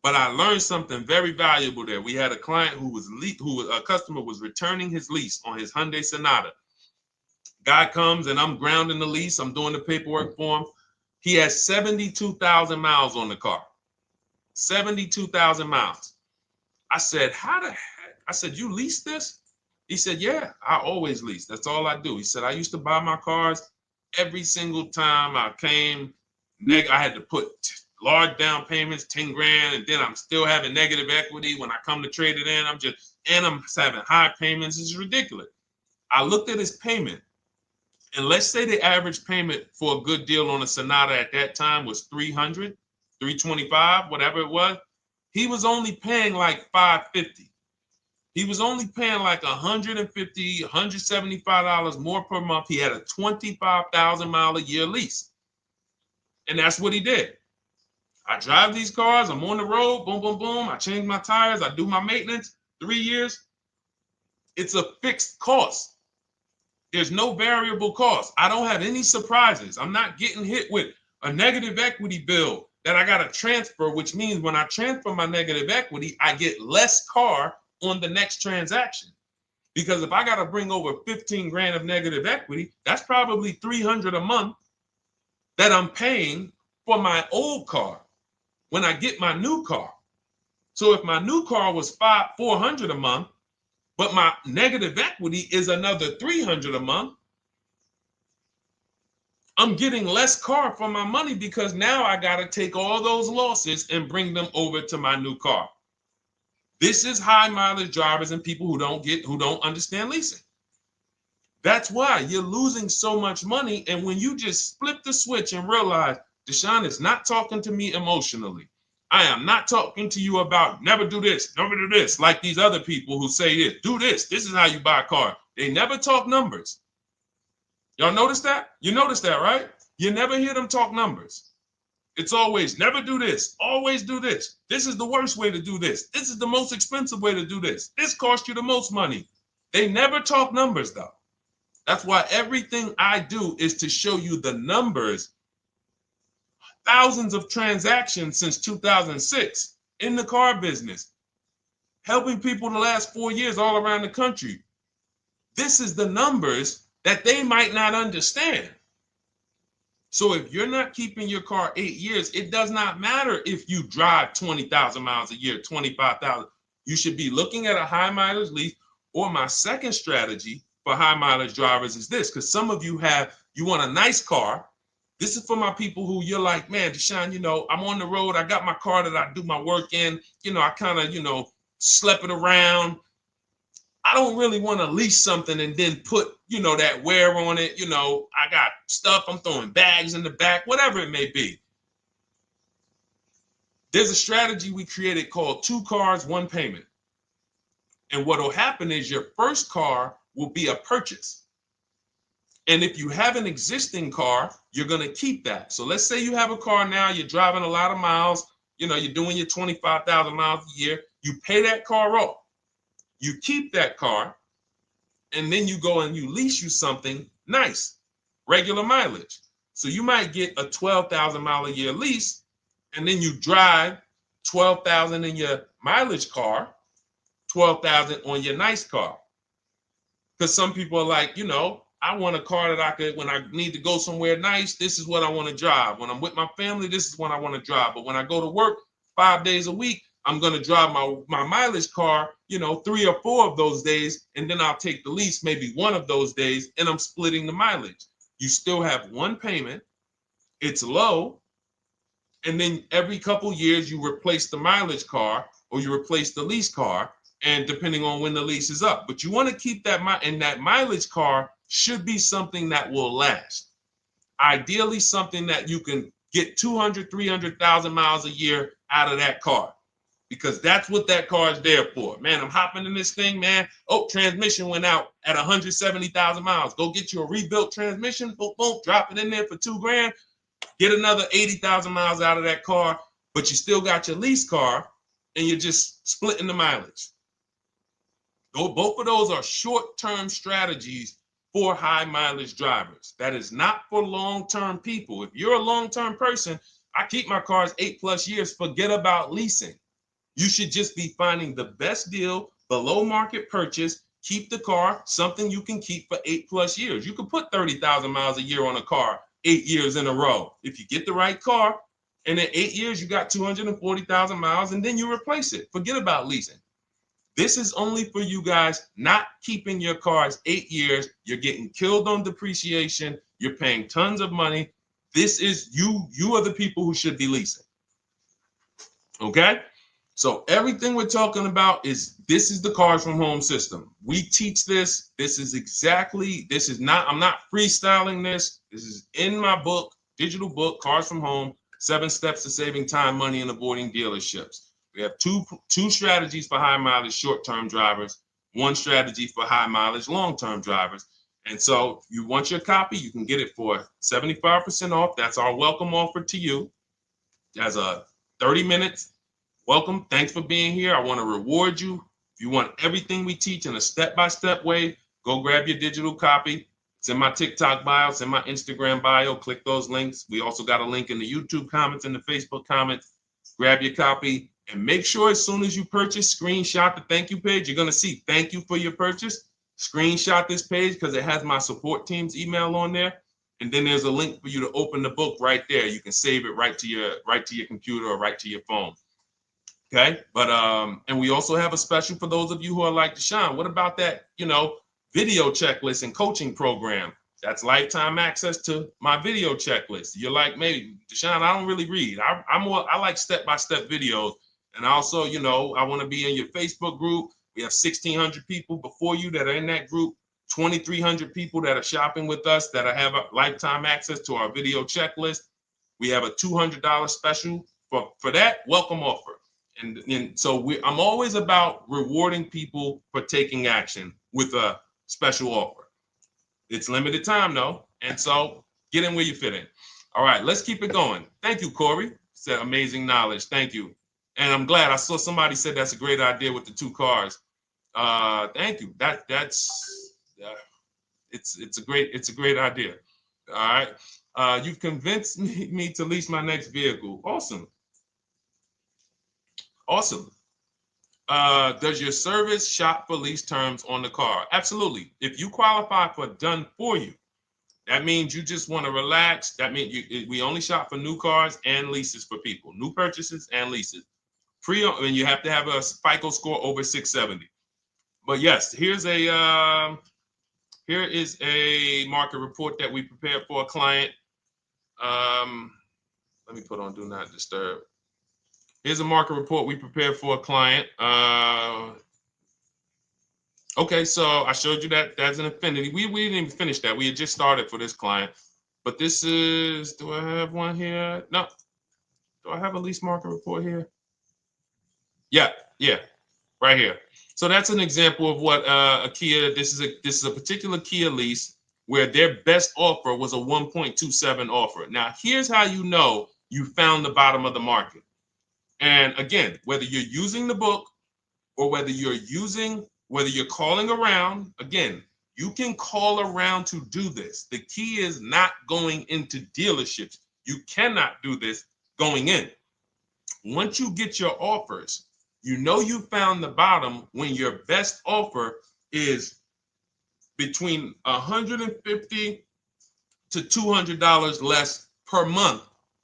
But I learned something very valuable there. We had a client a customer was returning his lease on his Hyundai Sonata. Guy comes and I'm grounding the lease. I'm doing the paperwork for him. He has 72,000 miles on the car. 72,000 miles. I said, how the heck? I said, you lease this? He said, yeah, I always lease. That's all I do. He said, I used to buy my cars every single time I came. I had to put large down payments, 10 grand, and then I'm still having negative equity when I come to trade it in. I'm having high payments. It's ridiculous. I looked at his payment. And let's say the average payment for a good deal on a Sonata at that time was 300, 325, whatever it was. He was only paying like 550. He was only paying like $150, $175 more per month. He had a 25,000 mile a year lease. And that's what he did. I drive these cars, I'm on the road, boom, boom, boom. I change my tires, I do my maintenance, 3 years. It's a fixed cost. There's no variable cost. I don't have any surprises. I'm not getting hit with a negative equity bill that I got to transfer, which means when I transfer my negative equity, I get less car on the next transaction. Because if I got to bring over 15 grand of negative equity, that's probably 300 a month that I'm paying for my old car when I get my new car. So if my new car was 400 a month, but my negative equity is another 300 a month, I'm getting less car for my money because now I got to take all those losses and bring them over to my new car. This is high mileage drivers and people who don't understand leasing. That's why you're losing so much money. And when you just flip the switch and realize Deshone is not talking to me emotionally, I am not talking to you about never do this, like these other people who say this, do this. This is how you buy a car. They never talk numbers. Y'all notice that? You notice that, right? You never hear them talk numbers. It's always never do this, always do this. This is the worst way to do this. This is the most expensive way to do this. This costs you the most money. They never talk numbers though. That's why everything I do is to show you the numbers. Thousands of transactions since 2006 in the car business, helping people the last 4 years all around the country. This is the numbers that they might not understand. So if you're not keeping your car 8 years, it does not matter if you drive 20,000 miles a year, 25,000. You should be looking at a high mileage lease. Or my second strategy for high mileage drivers is this, because some of you want a nice car. This is for my people who you're like, man, Deshone, I'm on the road. I got my car that I do my work in. I kind of, slep it around. I don't really want to lease something and then put, that wear on it. I got stuff. I'm throwing bags in the back, whatever it may be. There's a strategy we created called 2 cars, 1 payment. And what will happen is your first car will be a purchase. And if you have an existing car, you're going to keep that. So let's say you have a car now, you're driving a lot of miles, you're doing your 25,000 miles a year. You pay that car off. You keep that car, and then you go and you lease you something nice, regular mileage. So you might get a 12,000 mile a year lease, and then you drive 12,000 in your mileage car, 12,000 on your nice car. Because some people are like, I want a car that I could, when I need to go somewhere nice, this is what I want to drive. When I'm with my family, this is what I want to drive. But when I go to work 5 days a week, I'm going to drive my mileage car, 3 or 4 of those days. And then I'll take the lease maybe 1 of those days, and I'm splitting the mileage. You still have 1 payment. It's low. And then every couple years, you replace the mileage car or you replace the lease car. And depending on when the lease is up, but you want to keep that, and that mileage car should be something that will last. Ideally, something that you can get 200, 300,000 miles a year out of that car, because that's what that car is there for. Man, I'm hopping in this thing, man. Oh, transmission went out at 170,000 miles. Go get you a rebuilt transmission, boom, boom, drop it in there for $2,000, get another 80,000 miles out of that car, but you still got your lease car and you're just splitting the mileage. Both of those are short-term strategies for high mileage drivers. That is not for long-term people. If you're a long-term person, I keep my cars 8+ years, forget about leasing. You should just be finding the best deal, below market purchase, keep the car, something you can keep for 8+ years. You can put 30,000 miles a year on a car 8 years in a row. If you get the right car, and in 8 years, you got 240,000 miles, and then you replace it. Forget about leasing. This is only for you guys not keeping your cars 8 years. You're getting killed on depreciation. You're paying tons of money. This is you. You are the people who should be leasing. Okay? So everything we're talking about this is the Cars from Home system. We teach this. This is not, I'm not freestyling this. This is in my book, digital book, Cars from Home, 7 Steps to Saving Time, Money, and Avoiding Dealerships. We have two strategies for high mileage short-term drivers, one strategy for high mileage long-term drivers. And so if you want your copy, you can get it for 75% off. That's our welcome offer to you. As a 30 minutes welcome. Thanks for being here. I want to reward you. If you want everything we teach in a step-by-step way, go grab your digital copy. It's in my TikTok bio. It's in my Instagram bio. Click those links. We also got a link in the YouTube comments and the Facebook comments. Grab your copy and make sure as soon as you purchase, screenshot the thank you page. You're going to see thank you for your purchase. Screenshot this page because it has my support team's email on there. And then there's a link for you to open the book right there. You can save it right to your computer or right to your phone. Okay, but and we also have a special for those of you who are like Deshone. What about that, video checklist and coaching program? That's lifetime access to my video checklist. You're like, maybe Deshone, I don't really read. I like step-by-step videos. And also, I want to be in your Facebook group. We have 1,600 people before you that are in that group, 2,300 people that are shopping with us that have a lifetime access to our video checklist. We have a $200 special for that welcome offer. And so I'm always about rewarding people for taking action with a special offer. It's limited time though. And so get in where you fit in. All right, let's keep it going. Thank you, Corey. Said amazing knowledge. Thank you. And I'm glad I saw somebody said that's a great idea with the 2 cars. Thank you. It's a great idea. All right. You've convinced me to lease my next vehicle. Awesome. Awesome. Does your service shop for lease terms on the car? Absolutely. If you qualify for done for you, that means you just want to relax. That means we only shop for new cars and leases for people, new purchases and leases. And you have to have a FICO score over 670. But yes, here is a market report that we prepared for a client. Let me put on Do Not Disturb. Here's a market report we prepared for a client. Okay, so I showed you that that's an Infiniti. We didn't even finish that. We had just started for this client. But this is, do I have one here? No. Do I have a lease market report here? Yeah, right here. So that's an example of what a Kia, this is a particular Kia lease where their best offer was a 1.27 offer. Now, here's how you know you found the bottom of the market. And again, whether you're using the book or whether you're calling around, again, you can call around to do this. The key is not going into dealerships. You cannot do this going in. Once you get your offers, you know you found the bottom when your best offer is between $150 to $200 less per month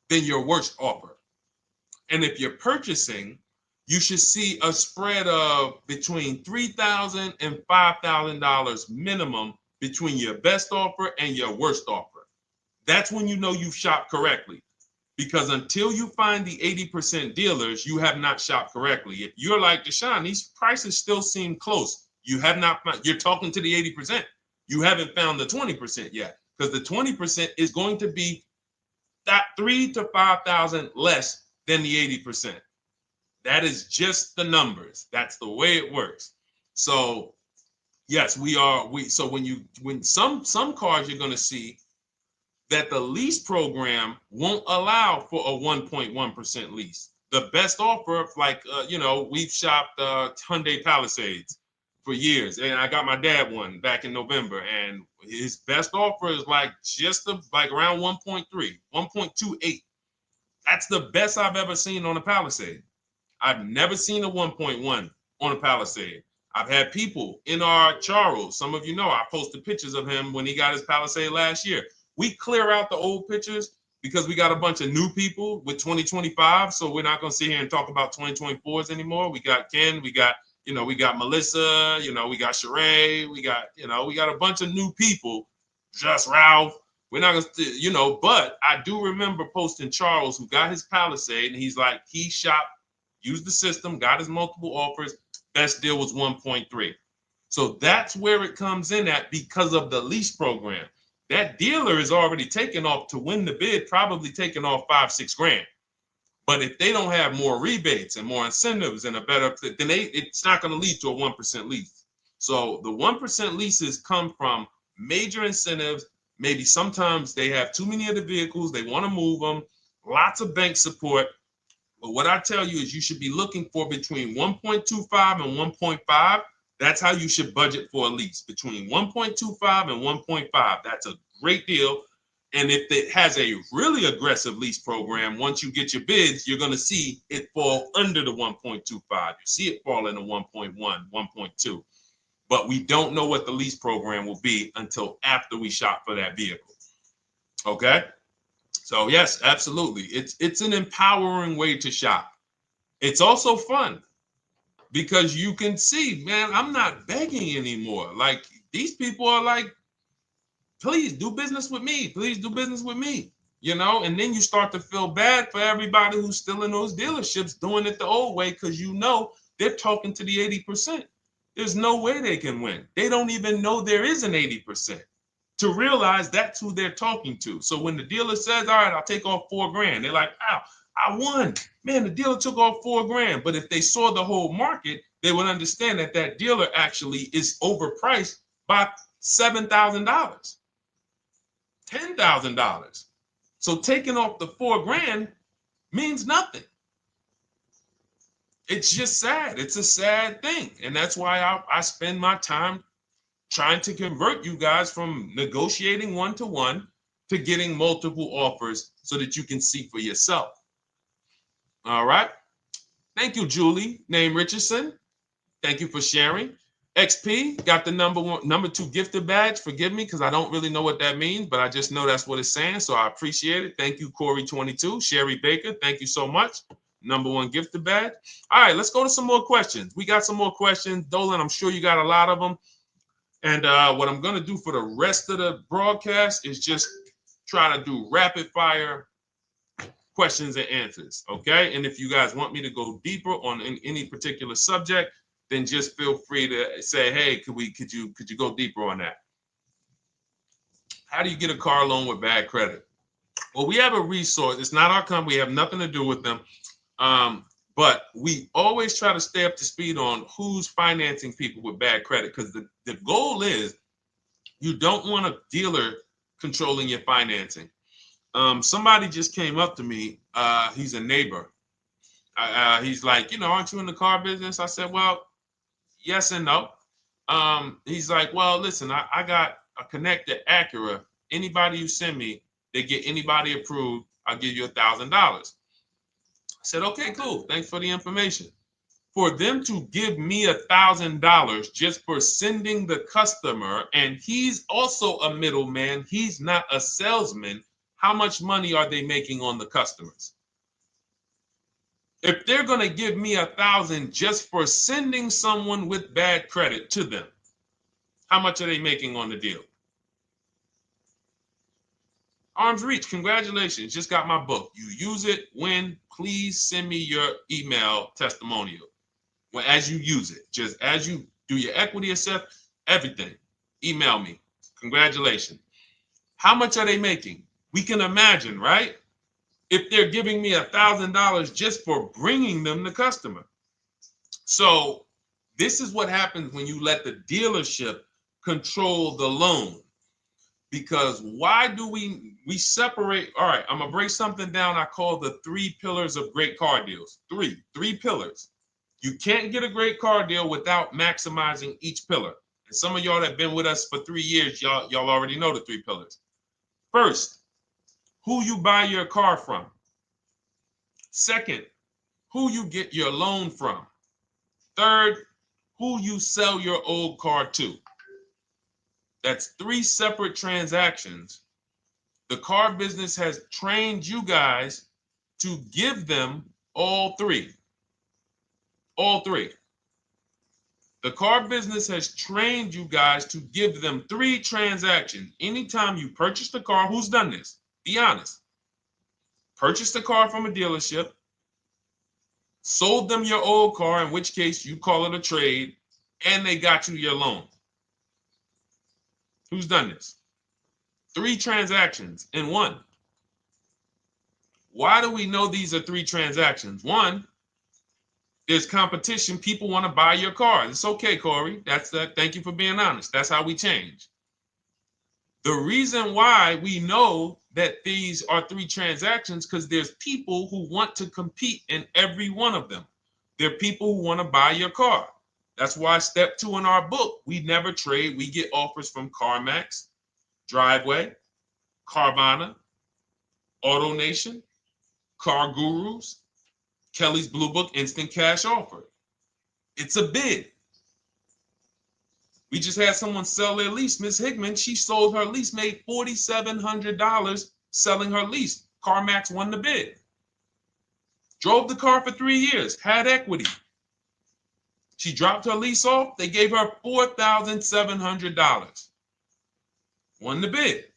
than your worst offer. And if you're purchasing, you should see a spread of between $3,000 and $5,000 minimum between your best offer and your worst offer. That's when you know you've shopped correctly. Because until you find the 80% dealers, you have not shopped correctly. If you're like Deshone, these prices still seem close. You have not found, you're talking to the 80%. You haven't found the 20% yet. Because the 20% is going to be that $3,000 to $5,000 less than the 80%. That is just the numbers. That's the way it works. So yes, so when some cars you're going to see that the lease program won't allow for a 1.1% lease. The best offer, like we've shopped Hyundai Palisades for years, and I got my dad one back in November, and his best offer is like around 1.3, 1.28. That's the best I've ever seen on a Palisade. I've never seen a 1.1 on a Palisade. I've had people in our Charles, some of you know, I posted pictures of him when he got his Palisade last year. We clear out the old pictures because we got a bunch of new people with 2025. So we're not going to sit here and talk about 2024s anymore. We got Ken, we got Melissa, we got Sheree, we got a bunch of new people, just Ralph. We're not going to, but I do remember posting Charles who got his Palisade and he's like, he shopped used the system, got his multiple offers. Best deal was 1.3. So that's where it comes in at because of the lease program. That dealer is already taking off to win the bid, probably taking off 5-6 grand. But if they don't have more rebates and more incentives and a better, then it's not going to lead to a 1% lease. So the 1% leases come from major incentives. Maybe sometimes they have too many of the vehicles, they want to move them, lots of bank support. But what I tell you is you should be looking for between 1.25 and 1.5. That's how you should budget for a lease, between 1.25 and 1.5. That's a great deal. And if it has a really aggressive lease program, once you get your bids, you're going to see it fall under the 1.25. You see it fall into 1.1, 1.2. But we don't know what the lease program will be until after we shop for that vehicle. Okay? So yes, absolutely. It's an empowering way to shop. It's also fun because you can see, man, I'm not begging anymore. Like these people are like, please do business with me. Please do business with me. You know, and then you start to feel bad for everybody who's still in those dealerships doing it the old way because you know they're talking to the 80%. There's no way they can win. They don't even know there is an 80%. To realize that's who they're talking to. So when the dealer says, all right, I'll take off 4 grand, they're like, wow, I won. Man, the dealer took off 4 grand. But if they saw the whole market, they would understand that that dealer actually is overpriced by $7,000, $10,000. So taking off the 4 grand means nothing. It's just sad. It's a sad thing. And that's why I spend my time trying to convert you guys from negotiating one-to-one to getting multiple offers so that you can see for yourself. All right. Thank you, Julie, name Richardson. Thank you for sharing. XP got the number 2 gifted badge. Forgive me because I don't really know what that means, but I just know that's what it's saying. So I appreciate it. Thank you, Corey22. Sherry Baker, thank you so much. Number 1 gifted badge. All right, let's go to some more questions. We got some more questions. Dolan, I'm sure you got a lot of them. And what I'm going to do for the rest of the broadcast is just try to do rapid fire questions and answers. Okay. And if you guys want me to go deeper on any particular subject, then just feel free to say, hey, could you go deeper on that? How do you get a car loan with bad credit? Well, we have a resource. It's not our company. We have nothing to do with them. But we always try to stay up to speed on who's financing people with bad credit because the goal is you don't want a dealer controlling your financing. Somebody just came up to me. He's a neighbor. He's like, aren't you in the car business? I said, well, yes and no. He's like, well, listen, I got a connected Acura. Anybody you send me, they get anybody approved, I'll give you $1,000. I said, okay, cool. Thanks for the information. For them to give me $1,000 just for sending the customer, and he's also a middleman, he's not a salesman, how much money are they making on the customers? If they're going to give me $1,000 just for sending someone with bad credit to them, how much are they making on the deal? Arms Reach, congratulations. Just got my book. You use it when, please send me your email testimonial. Well, as you use it, just as you do your equity assessment, everything, email me. Congratulations. How much are they making? We can imagine, right? If they're giving me $1,000 just for bringing them the customer. So this is what happens when you let the dealership control the loan. Because why do we separate? All right, I'm gonna break something down I call the 3 pillars of great car deals. Three pillars. You can't get a great car deal without maximizing each pillar. And some of y'all that have been with us for 3 years, y'all already know the 3 pillars. First, who you buy your car from. Second, who you get your loan from. Third, who you sell your old car to. That's 3 separate transactions. The car business has trained you guys to give them all 3. All 3. The car business has trained you guys to give them 3 transactions. Anytime you purchase the car, who's done this? Be honest. Purchase the car from a dealership, sold them your old car, in which case you call it a trade, and they got you your loan. Who's done this? 3 transactions in one. Why do we know these are 3 transactions? One, there's competition. People want to buy your car. It's okay, Corey. That's that. Thank you for being honest. That's how we change. The reason why we know that these are 3 transactions because there's people who want to compete in every one of them. There are people who want to buy your car. That's why step 2 in our book, we never trade. We get offers from CarMax, Driveway, Carvana, AutoNation, Car Gurus, Kelly's Blue Book, Instant Cash Offer. It's a bid. We just had someone sell their lease. Miss Hickman, she sold her lease, made $4,700 selling her lease. CarMax won the bid. Drove the car for 3 years, had equity. She dropped her lease off. They gave her $4,700. Won the bid.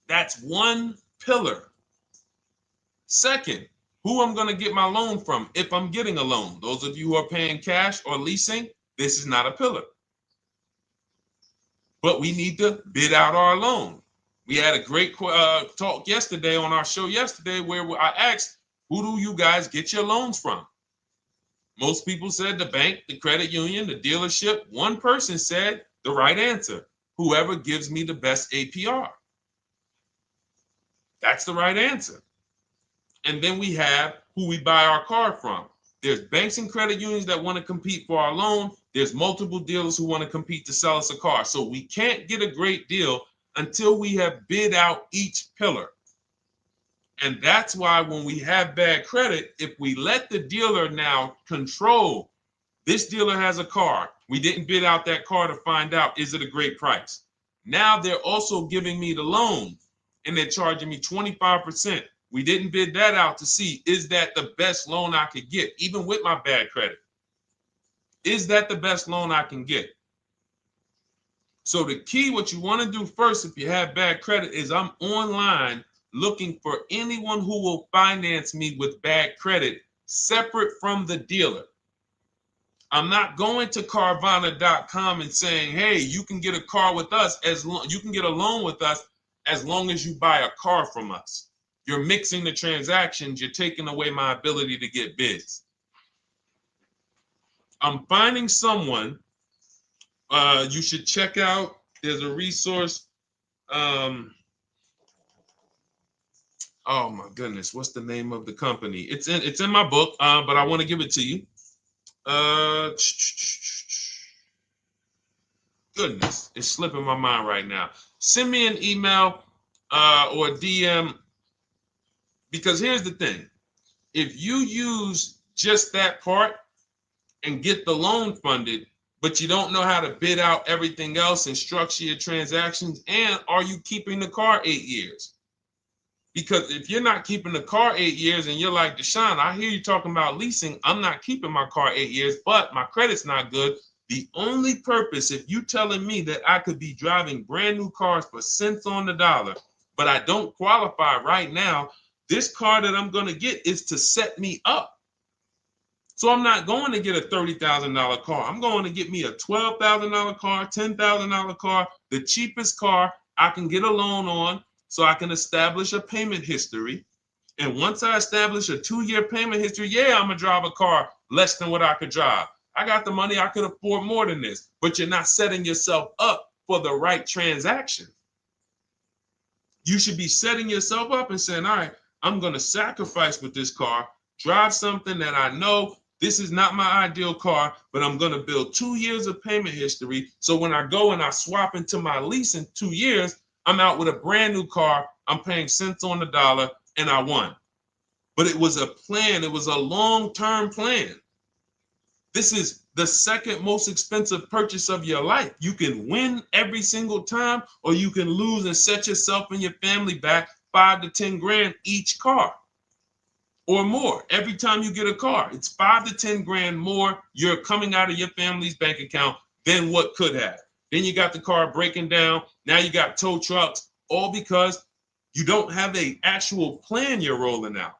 That's one pillar. Second, who I'm going to get my loan from if I'm getting a loan. Those of you who are paying cash or leasing, this is not a pillar. But we need to bid out our loan. We had a great talk yesterday on our show yesterday where I asked, who do you guys get your loans from? Most people said the bank, the credit union, the dealership. One person said the right answer, whoever gives me the best APR. That's the right answer. And then we have who we buy our car from. There's banks and credit unions that want to compete for our loan. There's multiple dealers who want to compete to sell us a car. So we can't get a great deal until we have bid out each pillar. And that's why when we have bad credit, if we let the dealer now control, this dealer has a car. We didn't bid out that car to find out, is it a great price? Now they're also giving me the loan and they're charging me 25%. We didn't bid that out to see, is that the best loan I could get, even with my bad credit? Is that the best loan I can get? So the key, what you want to do first, if you have bad credit, is I'm online looking for anyone who will finance me with bad credit separate from the dealer. I'm not going to Carvana.com and saying, hey, you can get a car with us you can get a loan with us as long as you buy a car from us. You're mixing the transactions. You're taking away my ability to get bids. I'm finding someone you should check out. There's a resource. Oh my goodness, what's the name of the company? It's in my book, but I want to give it to you. Goodness, it's slipping my mind right now. Send me an email or DM, because here's the thing. If you use just that part and get the loan funded, but you don't know how to bid out everything else and structure your transactions, and are you keeping the car 8 years? Because if you're not keeping the car 8 years and you're like, Deshone, I hear you talking about leasing. I'm not keeping my car 8 years, but my credit's not good. The only purpose, if you telling me that I could be driving brand new cars for cents on the dollar, but I don't qualify right now, this car that I'm going to get is to set me up. So I'm not going to get a $30,000 car. I'm going to get me a $12,000 car, $10,000 car, the cheapest car I can get a loan on, so I can establish a payment history. And once I establish a 2-year payment history, yeah, I'm going to drive a car less than what I could drive. I got the money. I could afford more than this. But you're not setting yourself up for the right transaction. You should be setting yourself up and saying, all right, I'm going to sacrifice with this car, drive something that I know this is not my ideal car, but I'm going to build 2 years of payment history. So when I go and I swap into my lease in 2 years, I'm out with a brand new car. I'm paying cents on the dollar, and I won. But it was a plan. It was a long-term plan. This is the second most expensive purchase of your life. You can win every single time, or you can lose and set yourself and your family back 5 to 10 grand each car or more. Every time you get a car, it's 5 to 10 grand more you're coming out of your family's bank account than what could have. Then you got the car breaking down. Now you got tow trucks, all because you don't have an actual plan you're rolling out.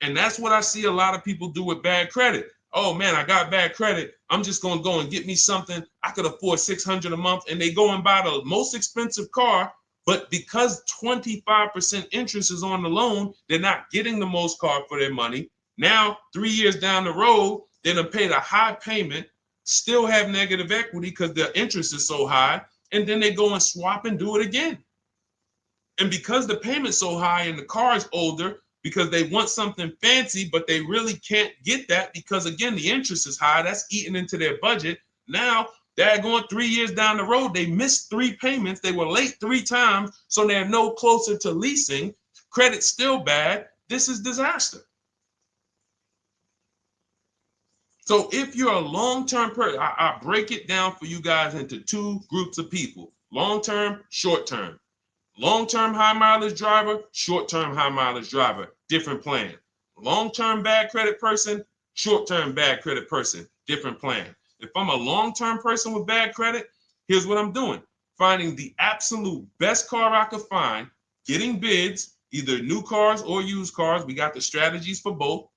And that's what I see a lot of people do with bad credit. Oh man, I got bad credit. I'm just going to go and get me something. I could afford $600 a month. And they go and buy the most expensive car. But because 25% interest is on the loan, they're not getting the most car for their money. Now, 3 years down the road, they're going to pay the high payment, still have negative equity because the interest is so high. And then they go and swap and do it again. And because the payment's so high and the car is older, because they want something fancy, but they really can't get that because, again, the interest is high. That's eating into their budget. Now, they're going 3 years down the road. They missed 3 payments. They were late 3 times, so they're no closer to leasing. Credit's still bad. This is disaster. So if you're a long-term person, I break it down for you guys into 2 groups of people: long-term, short-term. Long-term high mileage driver, short-term high mileage driver, different plan. Long-term bad credit person, short-term bad credit person, different plan. If I'm a long-term person with bad credit, here's what I'm doing: finding the absolute best car I could find, getting bids, either new cars or used cars. We got the strategies for both.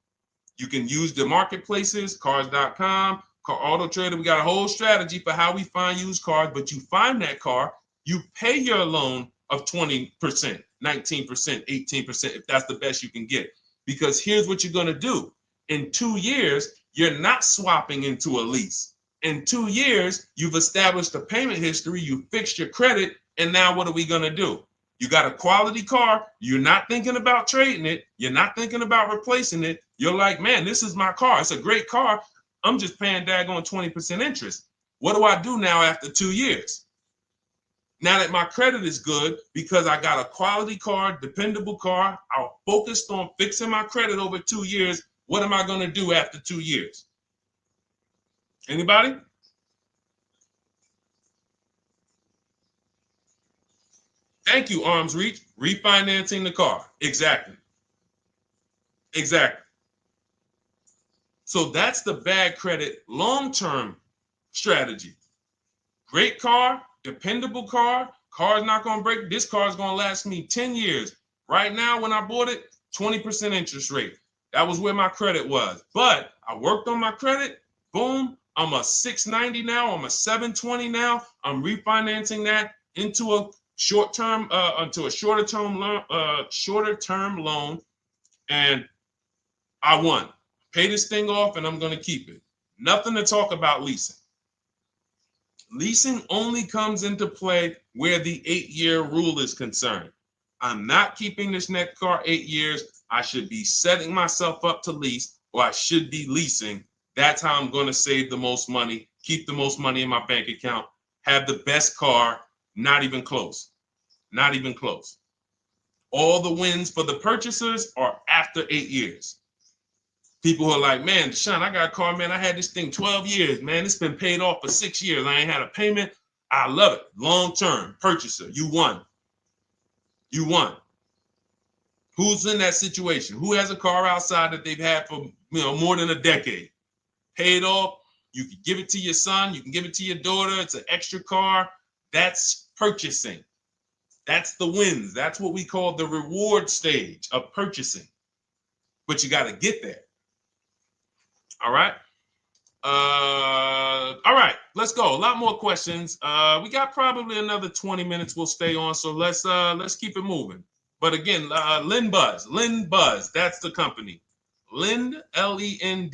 You can use the marketplaces, cars.com, Car Auto Trader. We got a whole strategy for how we find used cars, but you find that car, you pay your loan of 20%, 19%, 18%, if that's the best you can get. Because here's what you're going to do. In 2 years, you're not swapping into a lease. In 2 years, you've established a payment history, you fixed your credit, and now what are we going to do? You got a quality car, you're not thinking about trading it, you're not thinking about replacing it. You're like, man, this is my car. It's a great car. I'm just paying daggone 20% interest. What do I do now after 2 years? Now that my credit is good, because I got a quality car, dependable car, I'm focused on fixing my credit over 2 years. What am I going to do after 2 years? Anybody? Thank you, Arms Reach. Refinancing the car. Exactly. Exactly. So that's the bad credit long-term strategy. Great car, dependable car, car's not going to break. This car is going to last me 10 years. Right now, when I bought it, 20% interest rate. That was where my credit was. But I worked on my credit. Boom. I'm a 690 now. I'm a 720 now. I'm refinancing that into a short-term, into a shorter-term loan, and I won. Pay this thing off, and I'm going to keep it. Nothing to talk about leasing. Leasing only comes into play where the 8-year rule is concerned. I'm not keeping this next car 8 years. I should be setting myself up to lease, or I should be leasing. That's how I'm going to save the most money, keep the most money in my bank account, have the best car. Not even close. Not even close. All the wins for the purchasers are after 8 years. People who are like, man, Sean, I got a car, man. I had this thing 12 years, man. It's been paid off for 6 years. I ain't had a payment. I love it. Long-term purchaser. You won. You won. Who's in that situation? Who has a car outside that they've had for more than a decade? Paid off. You can give it to your son. You can give it to your daughter. It's an extra car. That's purchasing. That's the wins. That's what we call the reward stage of purchasing. But you got to get there. All right. All right. Let's go. A lot more questions. We got probably another 20 minutes. We'll stay on. So let's keep it moving. But again, Lynn Buzz. That's the company. Lind, LEND,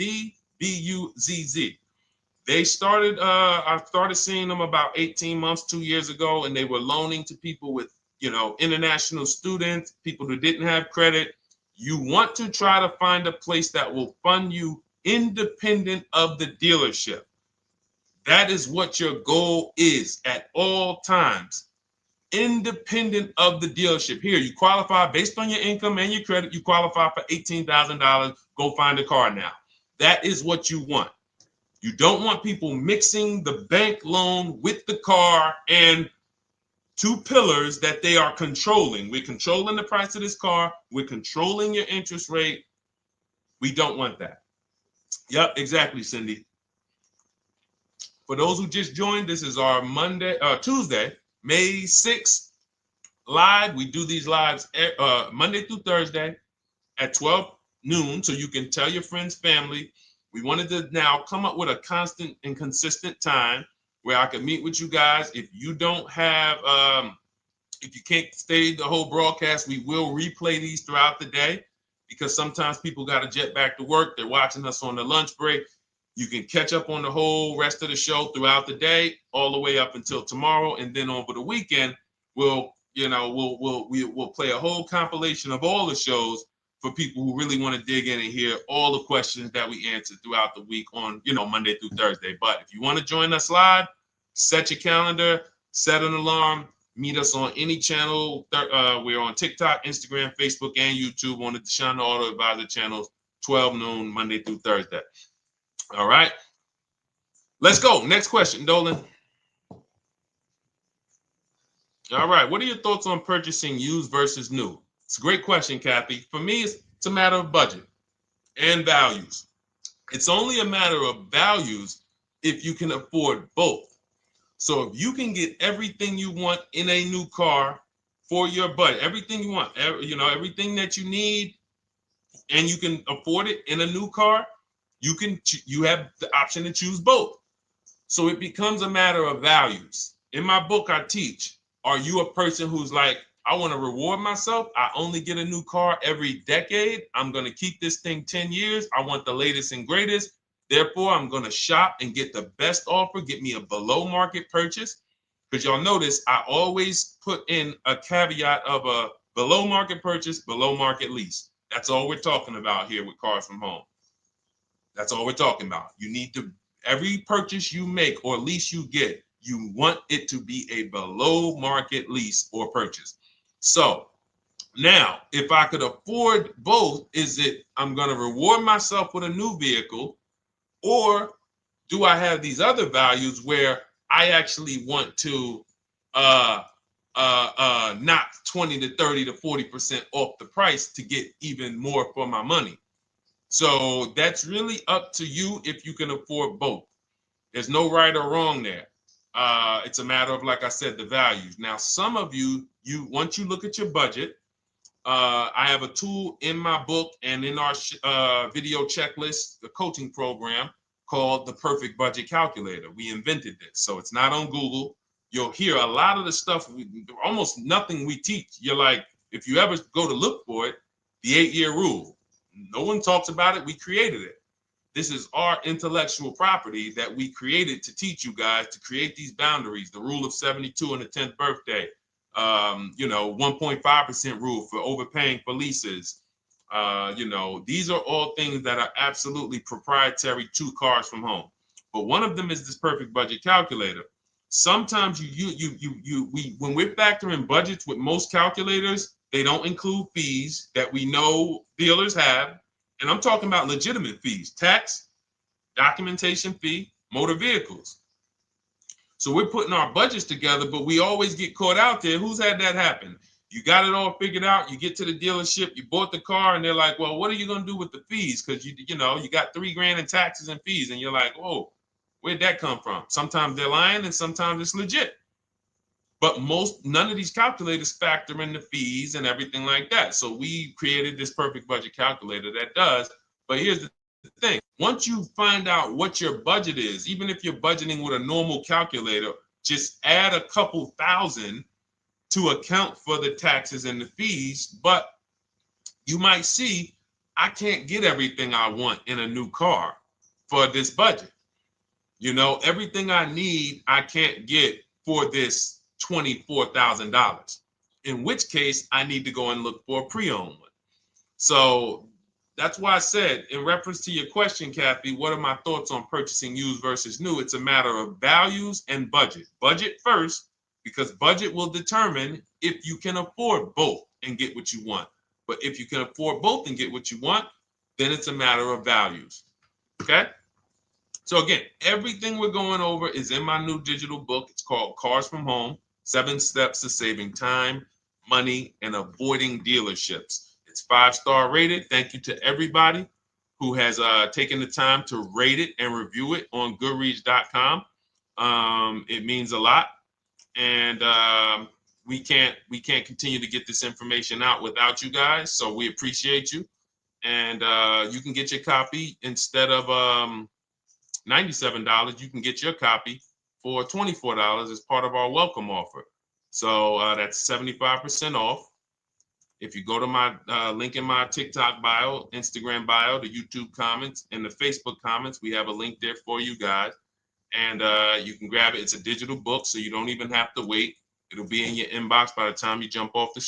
They started, I started seeing them about 18 months, 2 years ago, and they were loaning to people with, international students, people who didn't have credit. You want to try to find a place that will fund you independent of the dealership. That is what your goal is at all times. Independent of the dealership. Here, you qualify based on your income and your credit. You qualify for $18,000. Go find a car now. That is what you want. You don't want people mixing the bank loan with the car and 2 pillars that they are controlling. We're controlling the price of this car. We're controlling your interest rate. We don't want that. Yep, exactly, Cindy. For those who just joined, this is our Tuesday, May 6th live. We do these lives Monday through Thursday at 12 noon, so you can tell your friends, family. We wanted to now come up with a constant and consistent time where I can meet with you guys. If you don't have, if you can't stay the whole broadcast, we will replay these throughout the day because sometimes people got to jet back to work. They're watching us on the lunch break. You can catch up on the whole rest of the show throughout the day, all the way up until tomorrow, and then over the weekend, we'll play a whole compilation of all the shows for people who really want to dig in and hear all the questions that we answered throughout the week on, Monday through Thursday. But if you want to join us live, set your calendar, set an alarm, meet us on any channel. We're on TikTok, Instagram, Facebook, and YouTube on the Deshone the Auto Advisor channels, 12 noon, Monday through Thursday. All right. Let's go. Next question, Dolan. All right. What are your thoughts on purchasing used versus new? It's a great question, Kathy. For me, it's a matter of budget and values. It's only a matter of values if you can afford both. So if you can get everything you want in a new car for your budget, everything you want, everything that you need, and you can afford it in a new car, you have the option to choose both. So it becomes a matter of values. In my book, I teach, are you a person who's like, I want to reward myself. I only get a new car every decade. I'm going to keep this thing 10 years. I want the latest and greatest. Therefore, I'm going to shop and get the best offer, get me a below market purchase. Because y'all notice I always put in a caveat of a below market purchase, below market lease. That's all we're talking about here with Cars from Home. That's all we're talking about. You need to, every purchase you make or lease you get, you want it to be a below market lease or purchase. So now, if I could afford both, is it I'm going to reward myself with a new vehicle, or do I have these other values where I actually want to knock 20 to 30 to 40% off the price to get even more for my money? So that's really up to you if you can afford both. There's no right or wrong there. It's a matter of, like I said, the values. Now, some of you once you look at your budget, I have a tool in my book and in our video checklist, the coaching program called the Perfect Budget Calculator. We invented this, so it's not on Google. You'll hear a lot of the stuff, almost nothing we teach. You're like, if you ever go to look for it, the 8-year rule. No one talks about it. We created it. This is our intellectual property that we created to teach you guys to create these boundaries. The rule of 72 and the 10th birthday. 1.5% rule for overpaying for leases. These are all things that are absolutely proprietary to Cars from Home. But one of them is this Perfect Budget Calculator. Sometimes when we're factoring budgets with most calculators, they don't include fees that we know dealers have. And I'm talking about legitimate fees, tax, documentation fee, motor vehicles. So we're putting our budgets together, but we always get caught out there. Who's had that happen? You got it all figured out. You get to the dealership, you bought the car, and they're like, well, what are you going to do with the fees? Because you got $3,000 in taxes and fees. And you're like, whoa, where'd that come from? Sometimes they're lying and sometimes it's legit. But none of these calculators factor in the fees and everything like that. So we created this Perfect Budget Calculator that does. But here's the thing. Once you find out what your budget is, even if you're budgeting with a normal calculator, just add a couple thousand to account for the taxes and the fees. But you might see, I can't get everything I want in a new car for this budget. Everything I need, I can't get for this $24,000, in which case I need to go and look for a pre-owned one. So that's why I said, in reference to your question, Kathy, what are my thoughts on purchasing used versus new? It's a matter of values and budget. Budget first, because budget will determine if you can afford both and get what you want. But if you can afford both and get what you want, then it's a matter of values. Okay? So again, everything we're going over is in my new digital book. It's called Cars from Home, 7 Steps to Saving Time, Money, and Avoiding Dealerships. It's 5-star rated. Thank you to everybody who has taken the time to rate it and review it on Goodreads.com. It means a lot. And we can't continue to get this information out without you guys. So we appreciate you. And you can get your copy instead of $97. You can get your copy for $24 as part of our welcome offer. So that's 75% off. If you go to my link in my TikTok bio, Instagram bio, the YouTube comments, and the Facebook comments, we have a link there for you guys. And you can grab it. It's a digital book, so you don't even have to wait. It'll be in your inbox by the time you jump off the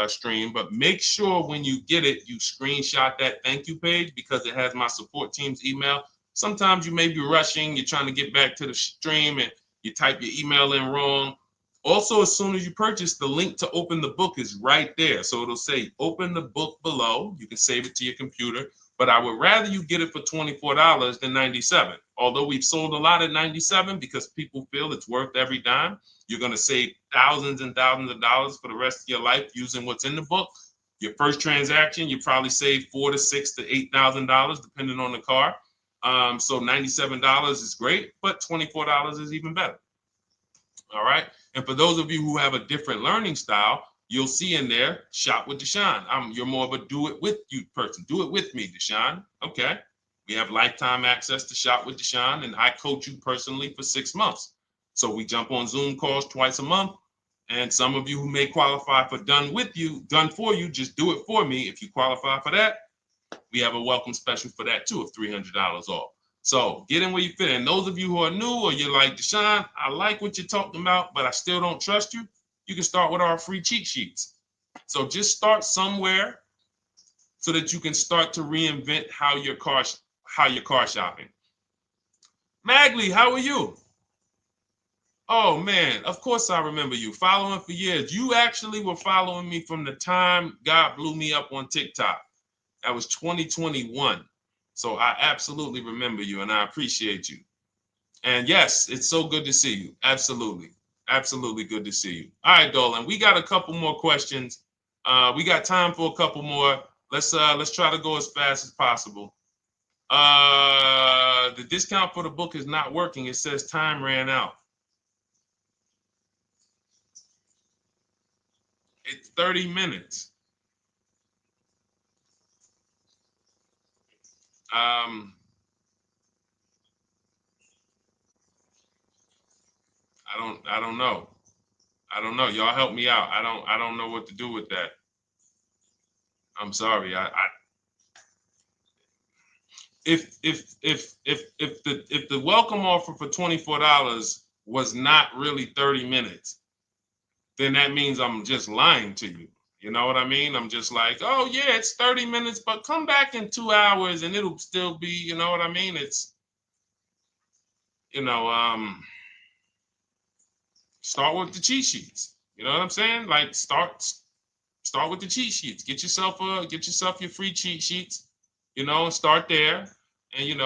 stream. But make sure when you get it, you screenshot that thank you page because it has my support team's email. Sometimes you may be rushing. You're trying to get back to the stream and you type your email in wrong. Also, as soon as you purchase, the link to open the book is right there. So it'll say open the book below. You can save it to your computer. But I would rather you get it for $24 than $97. Although we've sold a lot at $97 because people feel it's worth every dime. You're going to save thousands and thousands of dollars for the rest of your life using what's in the book. Your first transaction, you probably save $4,000 to $6,000 to $8,000 depending on the car. So $97 is great, but $24 is even better. All right. And for those of you who have a different learning style, you'll see in there, shop with Deshone. You're more of a do it with you person. Do it with me, Deshone. Okay. We have lifetime access to shop with Deshone, and I coach you personally for 6 months. So we jump on Zoom calls twice a month. And some of you who may qualify for done for you, just do it for me. If you qualify for that, we have a welcome special for that too of $300 off. So get in where you fit. And those of you who are new or you're like, Deshone, I like what you're talking about, but I still don't trust you. You can start with our free cheat sheets. So just start somewhere so that you can start to reinvent how you're car shopping. Magley, how are you? Oh man, of course I remember you. Following for years. You actually were following me from the time God blew me up on TikTok. That was 2021. So I absolutely remember you and I appreciate you. And yes, it's so good to see you. Absolutely. Absolutely good to see you. All right, Dolan, we got a couple more questions. We got time for a couple more. Let's try to go as fast as possible. The discount for the book is not working. It says time ran out. It's 30 minutes. I don't know. I don't know. Y'all help me out. I don't know what to do with that. I'm sorry. If the welcome offer for $24 was not really 30 minutes, then that means I'm just lying to you. You know what I mean? I'm just like, oh yeah, it's 30 minutes, but come back in 2 hours and it'll still be, you know what I mean? It's, start with the cheat sheets. You know what I'm saying? Like start with the cheat sheets. Get yourself your free cheat sheets, start there. And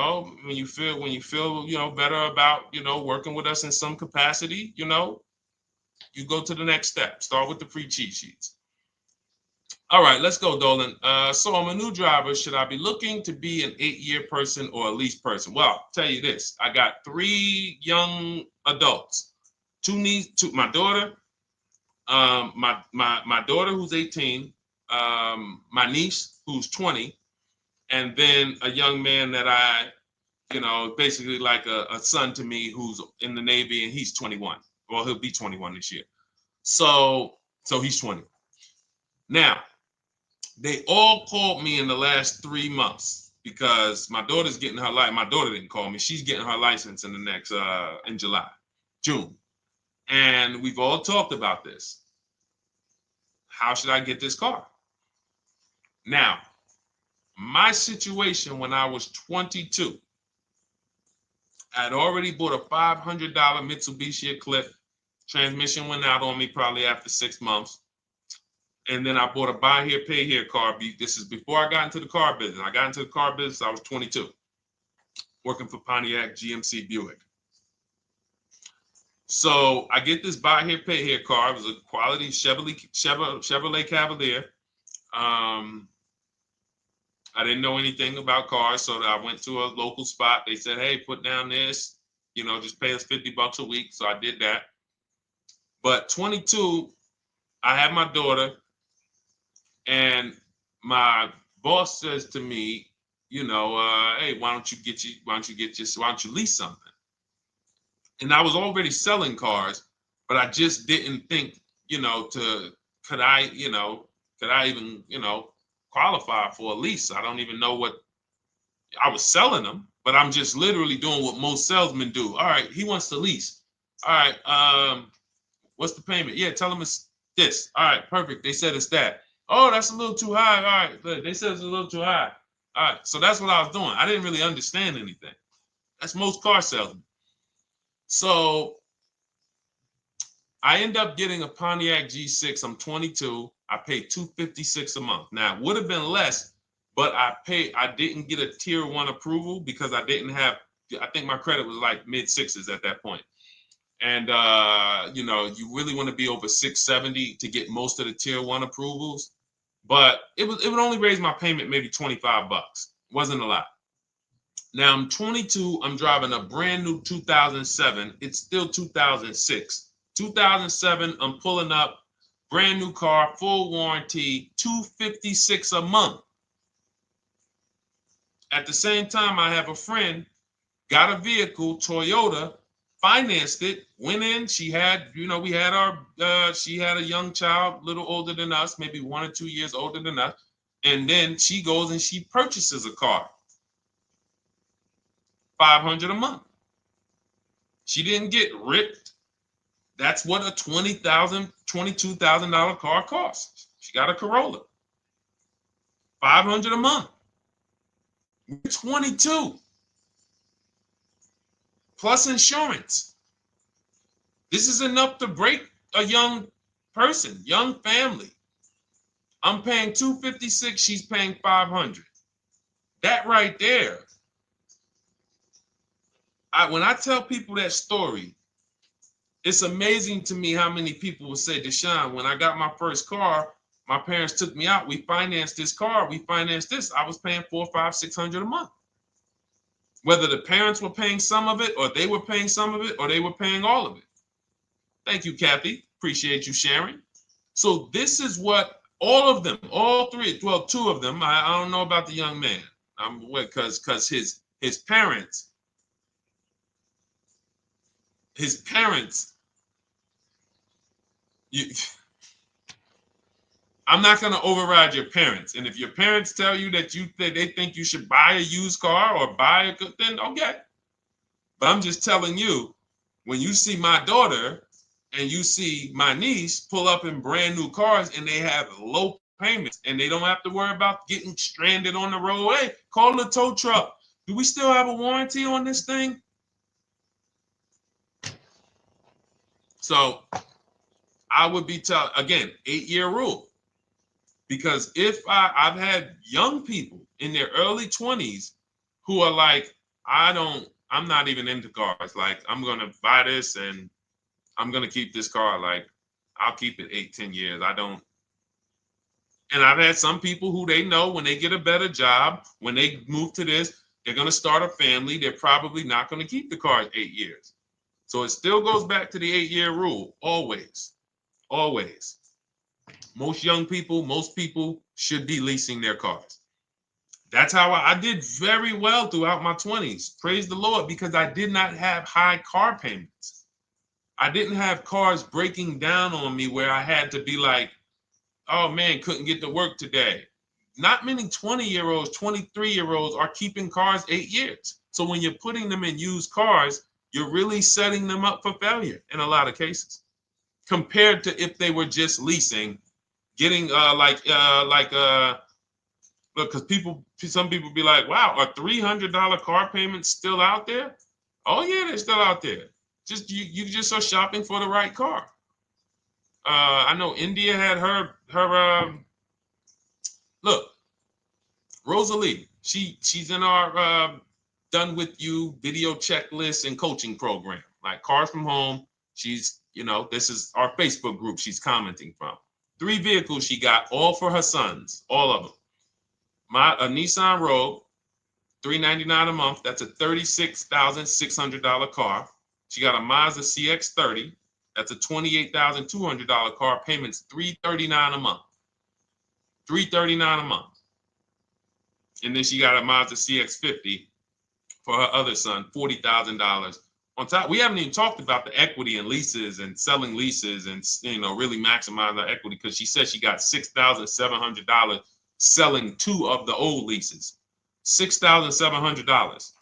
when you feel better about working with us in some capacity, you go to the next step. Start with the free cheat sheets. All right, let's go, Dolan. So I'm a new driver. Should I be looking to be an 8-year person or a lease person? Well, I'll tell you this. I got 3 young adults. My daughter, my daughter who's 18, my niece who's 20, and then a young man that I, basically like a son to me who's in the Navy and he's 21. Well, he'll be 21 this year. So he's 20. Now, they all called me in the last 3 months because my daughter's getting her license. My daughter didn't call me. She's getting her license in the next, in June. And we've all talked about this. How should I get this car? Now, my situation when I was 22, I had already bought a $500 Mitsubishi Eclipse. Transmission went out on me probably after 6 months. And then I bought a buy here, pay here car. This is before I got into the car business. I got into the car business, I was 22, working for Pontiac GMC Buick. So I get this buy here, pay here car. It was a quality Chevrolet Cavalier. I didn't know anything about cars, so I went to a local spot. They said, hey, put down this, just pay us $50 a week. So I did that. But 22, I had my daughter, and my boss says to me, you know, hey, why don't you lease something? And I was already selling cars, but I just didn't think, you know, could I, you know, could I even, you know, qualify for a lease? I don't even know what I was selling them, but I'm just literally doing what most salesmen do. All right, he wants to lease. All right, what's the payment? Yeah, tell him it's this. All right, perfect. They said it's that. Oh, that's a little too high. All right, they said it's a little too high. All right, so that's what I was doing. I didn't really understand anything. That's most car salesmen. So I end up getting a Pontiac G6. I'm 22. I paid $256 a month. Now it would have been less, but I didn't get a tier 1 approval because I didn't have, I think my credit was like mid sixes at that point. And you know, you really want to be over 670 to get most of the tier 1 approvals. But it would only raise my payment maybe $25. It wasn't a lot. Now I'm 22. I'm driving a brand new 2007. It's still 2006. 2007. I'm pulling up, brand new car, full warranty, $256 a month. At the same time, I have a friend, got a vehicle, Toyota, financed it, went in. She had, you know, we had she had a young child, a little older than us, maybe 1 or 2 years older than us. And then she goes and she purchases a car. $500 a month. She didn't get ripped. That's what a $20,000, $22,000 car costs. She got a Corolla. $500 a month. We're 22. Plus insurance. This is enough to break a young person, young family. I'm paying $256, she's paying $500. That right there. When I tell people that story, it's amazing to me how many people will say, Deshone, when I got my first car, my parents took me out. We financed this car. We financed this. I was paying $400, $500, $600 a month. Whether the parents were paying some of it, or they were paying some of it, or they were paying all of it. Thank you, Kathy. Appreciate you sharing. So this is what all of them, all three, well, 2 of them. I don't know about the young man. Because his parents. I'm not going to override your parents. And if your parents tell you that they think you should buy a used car or buy a good, then okay. But I'm just telling you, when you see my daughter and you see my niece pull up in brand new cars and they have low payments and they don't have to worry about getting stranded on the road. Hey, call the tow truck. Do we still have a warranty on this thing? So I would be again, 8-year rule. Because if I've had young people in their early 20s who are like, I'm not even into cars. Like, I'm going to buy this and I'm going to keep this car. Like, I'll keep it 8-10 years. And I've had some people who they know when they get a better job, when they move to this, they're going to start a family. They're probably not going to keep the car 8 years. So it still goes back to the 8-year rule. Always. Always. Most young people, most people should be leasing their cars. That's how I did very well throughout my 20s. Praise the Lord, because I did not have high car payments. I didn't have cars breaking down on me where I had to be like, oh man, couldn't get to work today. Not many 20-year-olds, 23-year-olds are keeping cars 8 years. So when you're putting them in used cars, you're really setting them up for failure in a lot of cases, compared to if they were just leasing, getting because some people be like, wow, are $300 car payments still out there? Oh yeah, they're still out there. Just you just are shopping for the right car. I know India had her look, Rosalie, she's in our done with you video checklist and coaching program, like Cars from Home. She's, this is our Facebook group she's commenting from. 3 vehicles she got, all for her sons, all of them. A Nissan Rogue, $399 a month. That's a $36,600 car. She got a Mazda CX-30. That's a $28,200 car. Payments $339 a month. $339 a month. And then she got a Mazda CX-50 for her other son, $40,000. On top, we haven't even talked about the equity and leases and selling leases and, you know, really maximize her equity, because she said she got $6,700 selling 2 of the old leases. $6,700.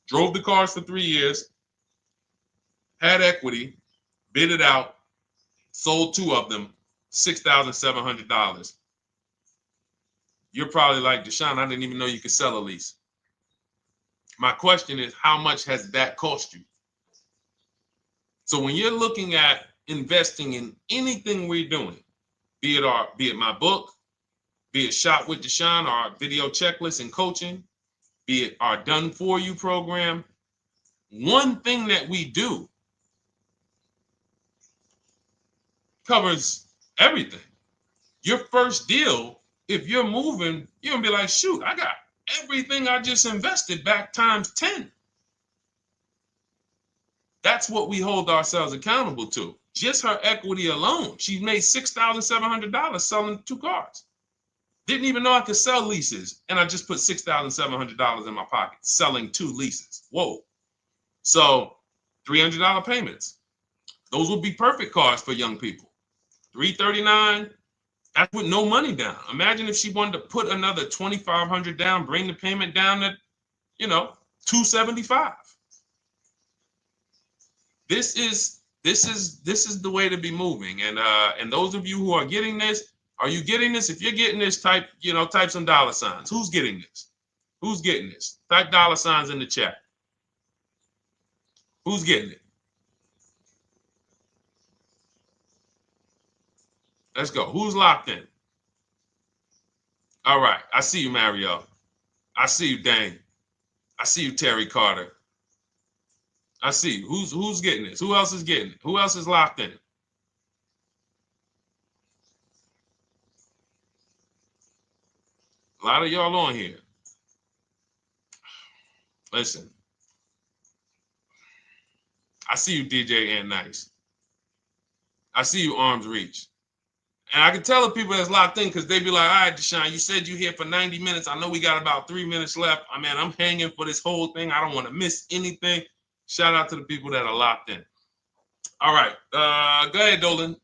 Drove the cars for 3 years, had equity, bid it out, sold 2 of them, $6,700. You're probably like, Deshone, I didn't even know you could sell a lease. My question is, how much has that cost you? So when you're looking at investing in anything we're doing, be it my book, be it Shop with Deshone, our video checklist and coaching, be it our Done For You program, one thing that we do covers everything. Your first deal, if you're moving, you're gonna be like, shoot, I got everything I just invested back times 10. That's what we hold ourselves accountable to. Just her equity alone, she made $6,700 selling 2 cars. Didn't even know I could sell leases, and I just put $6,700 in my pocket selling 2 leases. Whoa. So $300 payments. Those would be perfect cars for young people. $339, that's with no money down. Imagine if she wanted to put another $2,500 down, bring the payment down to, $275. This is the way to be moving. And those of you who are getting this, are you getting this? If you're getting this, type some dollar signs. Who's getting this? Who's getting this? Type dollar signs in the chat. Who's getting it? Let's go. Who's locked in? All right. I see you, Mario. I see you, Dane. I see you, Terry Carter. I see you. Who's getting this? Who else is getting it? Who else is locked in? A lot of y'all on here. Listen. I see you, DJ and Nice. I see you, Arms Reach. And I can tell the people that's locked in, because they be like, all right, Deshone, you said you here for 90 minutes. I know we got about 3 minutes left. I'm hanging for this whole thing. I don't want to miss anything. Shout out to the people that are locked in. All right. Go ahead, Dolan.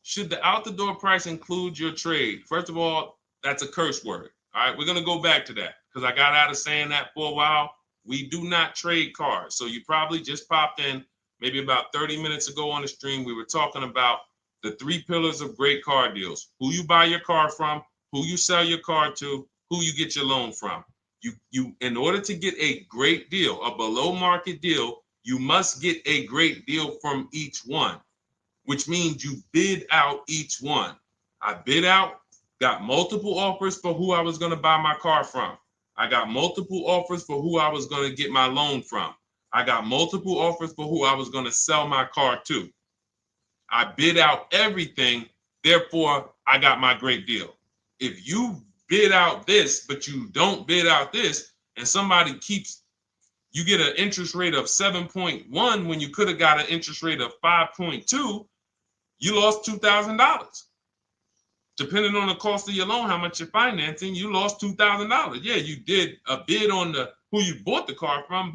Should the out-the-door price include your trade? First of all, that's a curse word. All right, we're going to go back to that, because I got out of saying that for a while. We do not trade cars. So you probably just popped in maybe about 30 minutes ago on the stream. We were talking about the 3 pillars of great car deals: who you buy your car from, who you sell your car to, who you get your loan from. You in order to get a great deal, a below market deal, you must get a great deal from each one, which means you bid out each one. I bid out, got multiple offers for who I was going to buy my car from. I got multiple offers for who I was going to get my loan from. I got multiple offers for who I was going to sell my car to. I bid out everything, therefore I got my great deal. If you bid out this, but you don't bid out this, and somebody you get an interest rate of 7.1 when you could have got an interest rate of 5.2, you lost $2,000. Depending on the cost of your loan, how much you're financing, you lost $2,000. Yeah, you did a bid on who you bought the car from,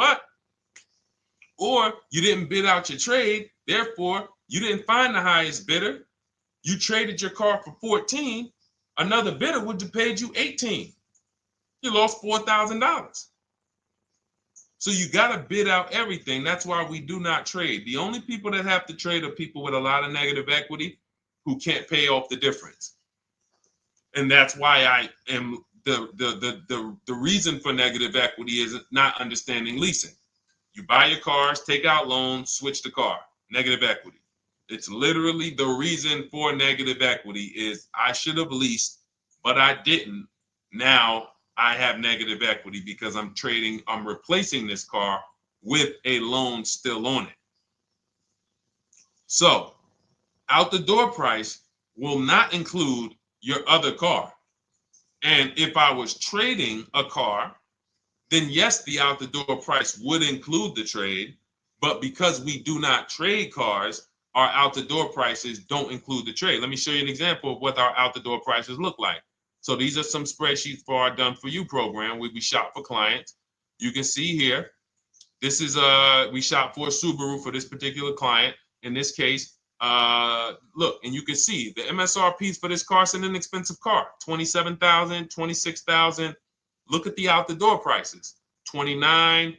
or you didn't bid out your trade, therefore you didn't find the highest bidder. You traded your car for 14. Another bidder would have paid you 18. You lost $4,000. So you got to bid out everything. That's why we do not trade. The only people that have to trade are people with a lot of negative equity who can't pay off the difference. And that's why I am the reason for negative equity is not understanding leasing. You buy your cars, take out loans, switch the car. Negative equity. It's literally the reason for negative equity is I should have leased, but I didn't. Now I have negative equity because I'm replacing this car with a loan still on it. So out the door price will not include your other car. And if I was trading a car, then yes, the out the door price would include the trade. But because we do not trade cars, our out the door prices don't include the trade. Let me show you an example of what our out the door prices look like. So these are some spreadsheets for our Done For You program where we shop for clients. You can see here, this is we shop for a Subaru for this particular client. In this case, look, and you can see the MSRPs for this car. It's an inexpensive car, $27,000, $26,000. Look at the out the door prices, 29,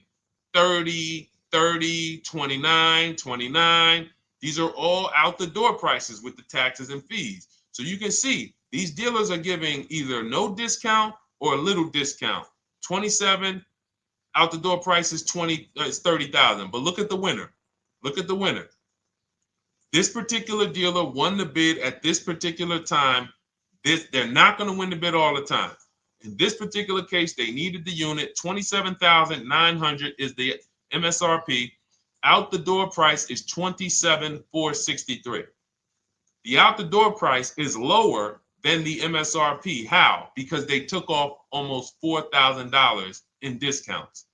30, 30, 29, 29. These are all out the door prices with the taxes and fees. So you can see these dealers are giving either no discount or a little discount. 27 out the door price is 30,000. But look at the winner. Look at the winner. This particular dealer won the bid at this particular time. They're not going to win the bid all the time. In this particular case, they needed the unit. 27,900 is the MSRP. Out the door price is 27,463. The out the door price is lower than the MSRP. How? Because they took off almost $4,000 in discounts.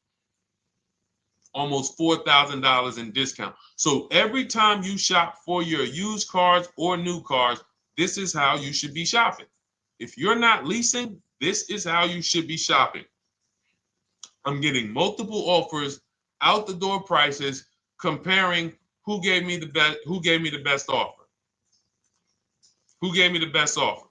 Almost $4,000 in discount. So every time you shop for your used cars or new cars, this is how you should be shopping. If you're not leasing, this is how you should be shopping. I'm getting multiple offers, out the door prices, comparing who gave me the best offer. Who gave me the best offer?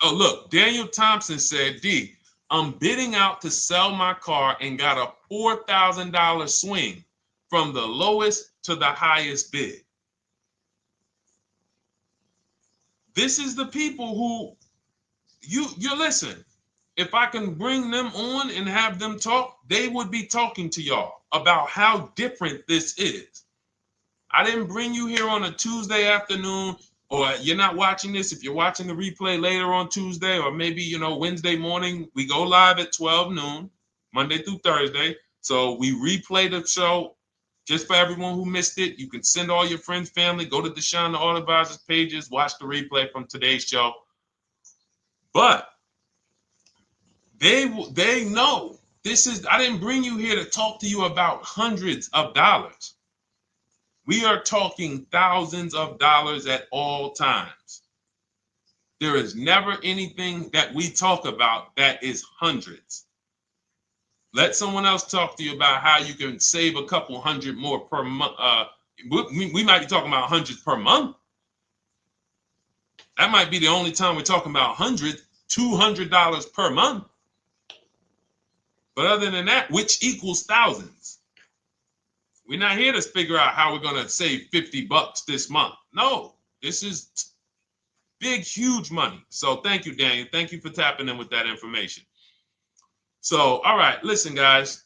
Oh, look, Daniel Thompson said, D, I'm bidding out to sell my car and got a $4,000 swing from the lowest to the highest bid. This is the people who you listen. If I can bring them on and have them talk, they would be talking to y'all about how different this is. I didn't bring you here on a Tuesday afternoon, or you're not watching this. If you're watching the replay later on Tuesday, or maybe, Wednesday morning, we go live at 12 noon, Monday through Thursday. So we replay the show just for everyone who missed it. You can send all your friends, family, go to Deshone the Auto Advisor's pages, watch the replay from today's show. But they know this is, I didn't bring you here to talk to you about hundreds of dollars. We are talking thousands of dollars at all times. There is never anything that we talk about that is hundreds. Let someone else talk to you about how you can save a couple hundred more per month. We might be talking about hundreds per month. That might be the only time we're talking about hundreds, $200 per month. But other than that, which equals thousands. We're not here to figure out how we're going to save $50 this month. No, this is big, huge money. So thank you, Daniel. Thank you for tapping in with that information. So, all right, listen, guys.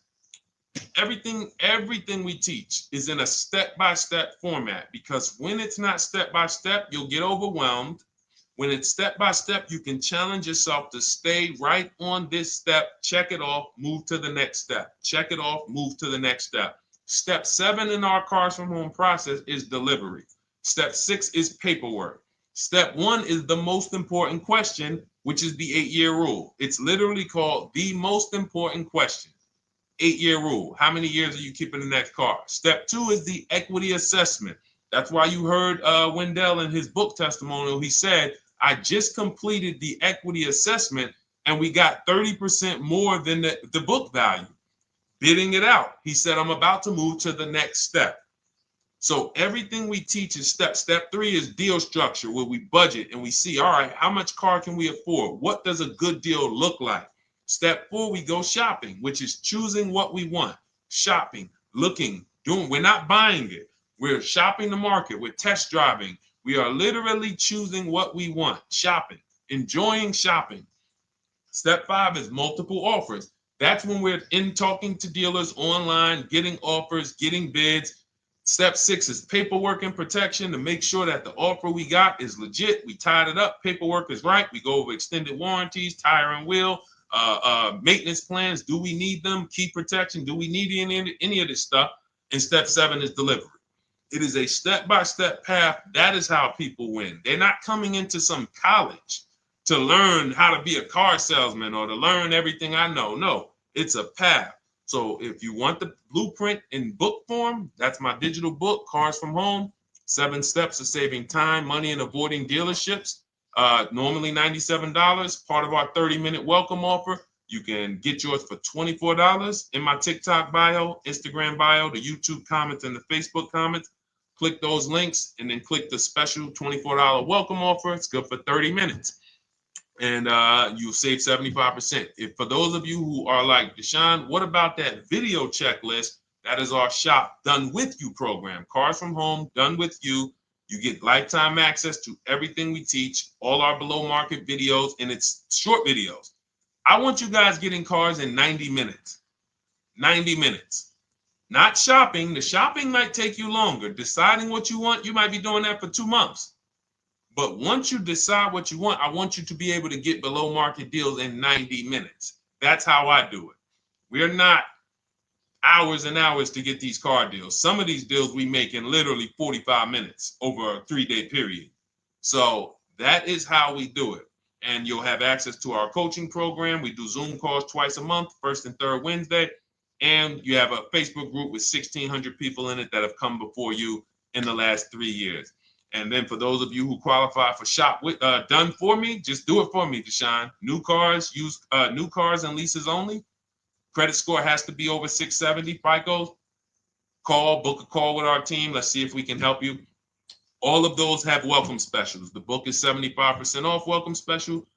Everything we teach is in a step-by-step format, because when it's not step-by-step, you'll get overwhelmed. When it's step-by-step, you can challenge yourself to stay right on this step, check it off, move to the next step. Check it off, move to the next step. Step 7 in our Cars from Home process is delivery. Step 6 is paperwork. Step 1 is the most important question, which is the 8-year rule. It's literally called the most important question. 8-year rule. How many years are you keeping the next car? Step 2 is the equity assessment. That's why you heard Wendell in his book testimonial. He said, I just completed the equity assessment and we got 30% more than the book value. Bidding it out. He said, I'm about to move to the next step. So everything we teach is step. Step 3 is deal structure, where we budget and we see, all right, how much car can we afford? What does a good deal look like? Step 4, we go shopping, which is choosing what we want. Shopping, looking, doing. We're not buying it. We're shopping the market. We're test driving. We are literally choosing what we want. Shopping, enjoying shopping. Step 5 is multiple offers. That's when we're in talking to dealers online, getting offers, getting bids. Step 6 is paperwork and protection to make sure that the offer we got is legit. We tied it up. Paperwork is right. We go over extended warranties, tire and wheel, maintenance plans. Do we need them? Key protection. Do we need any of this stuff? And step 7 is delivery. It is a step-by-step path. That is how people win. They're not coming into some college to learn how to be a car salesman or to learn everything I know. No, it's a path. So if you want the blueprint in book form, that's my digital book, Cars from Home, 7 Steps of Saving Time, Money, and Avoiding Dealerships. Normally $97. Part of our 30-minute welcome offer. You can get yours for $24 in my TikTok bio, Instagram bio, the YouTube comments, and the Facebook comments. Click those links and then click the special $24 welcome offer. It's good for 30 minutes. And you'll save 75%. If for those of you who are like, Deshone, what about that video checklist? That is our shop done with you program. Cars from home, done with you. You get lifetime access to everything we teach, all our below market videos, and it's short videos. I want you guys getting cars in 90 minutes. 90 minutes. Not shopping. The shopping might take you longer. Deciding what you want, you might be doing that for 2 months. But once you decide what you want, I want you to be able to get below market deals in 90 minutes. That's how I do it. We're not hours and hours to get these car deals. Some of these deals we make in literally 45 minutes over a 3-day period. So that is how we do it. And you'll have access to our coaching program. We do Zoom calls twice a month, first and third Wednesday. And you have a Facebook group with 1,600 people in it that have come before you in the last 3 years. And then for those of you who qualify for shop with done for me, just do it for me, Deshone. New cars, new cars and leases only. Credit score has to be over 670 FICO. Book a call with our team. Let's see if we can help you. All of those have welcome specials. The book is 75% off welcome special.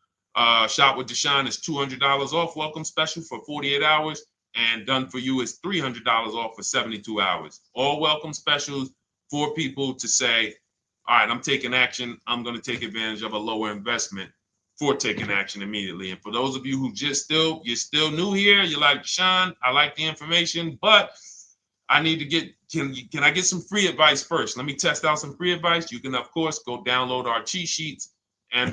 Shop with Deshone is $200 off welcome special for 48 hours. And done for you is $300 off for 72 hours. All welcome specials for people to say, all right, I'm taking action. I'm going to take advantage of a lower investment for taking action immediately. And for those of you who you're still new here, you're like, Deshone, I like the information, but I need to get, can I get some free advice first? Let me test out some free advice. You can, of course, go download our cheat sheets, and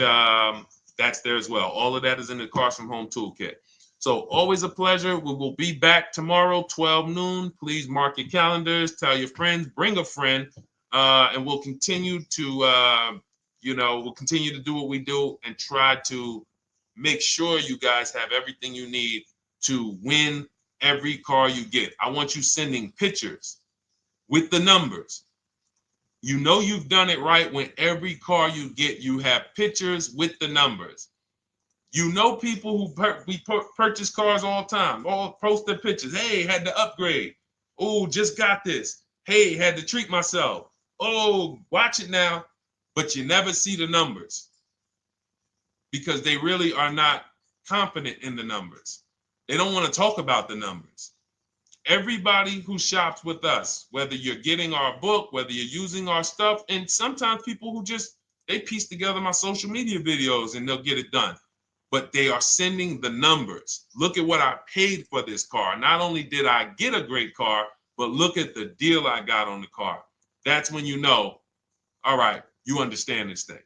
that's there as well. All of that is in the Cars from Home Toolkit. So always a pleasure. We will be back tomorrow, 12 noon. Please mark your calendars, tell your friends, bring a friend, and we'll continue to, we'll continue to do what we do and try to make sure you guys have everything you need to win every car you get. I want you sending pictures with the numbers. You know you've done it right when every car you get, you have pictures with the numbers. You know people who purchase cars all the time, all post their pictures. Hey, had to upgrade. Oh, just got this. Hey, had to treat myself. Oh, watch it now. But you never see the numbers because they really are not confident in the numbers. They don't want to talk about the numbers. Everybody who shops with us, whether you're getting our book, whether you're using our stuff, and sometimes people who they piece together my social media videos and they'll get it done. But they are sending the numbers. Look at what I paid for this car. Not only did I get a great car, but look at the deal I got on the car. That's when you know, all right, you understand this thing.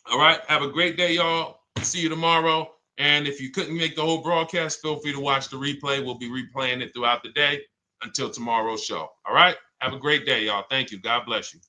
All right, have a great day, y'all. See you tomorrow. And if you couldn't make the whole broadcast, feel free to watch the replay. We'll be replaying it throughout the day until tomorrow's show. All right, have a great day, y'all. Thank you. God bless you.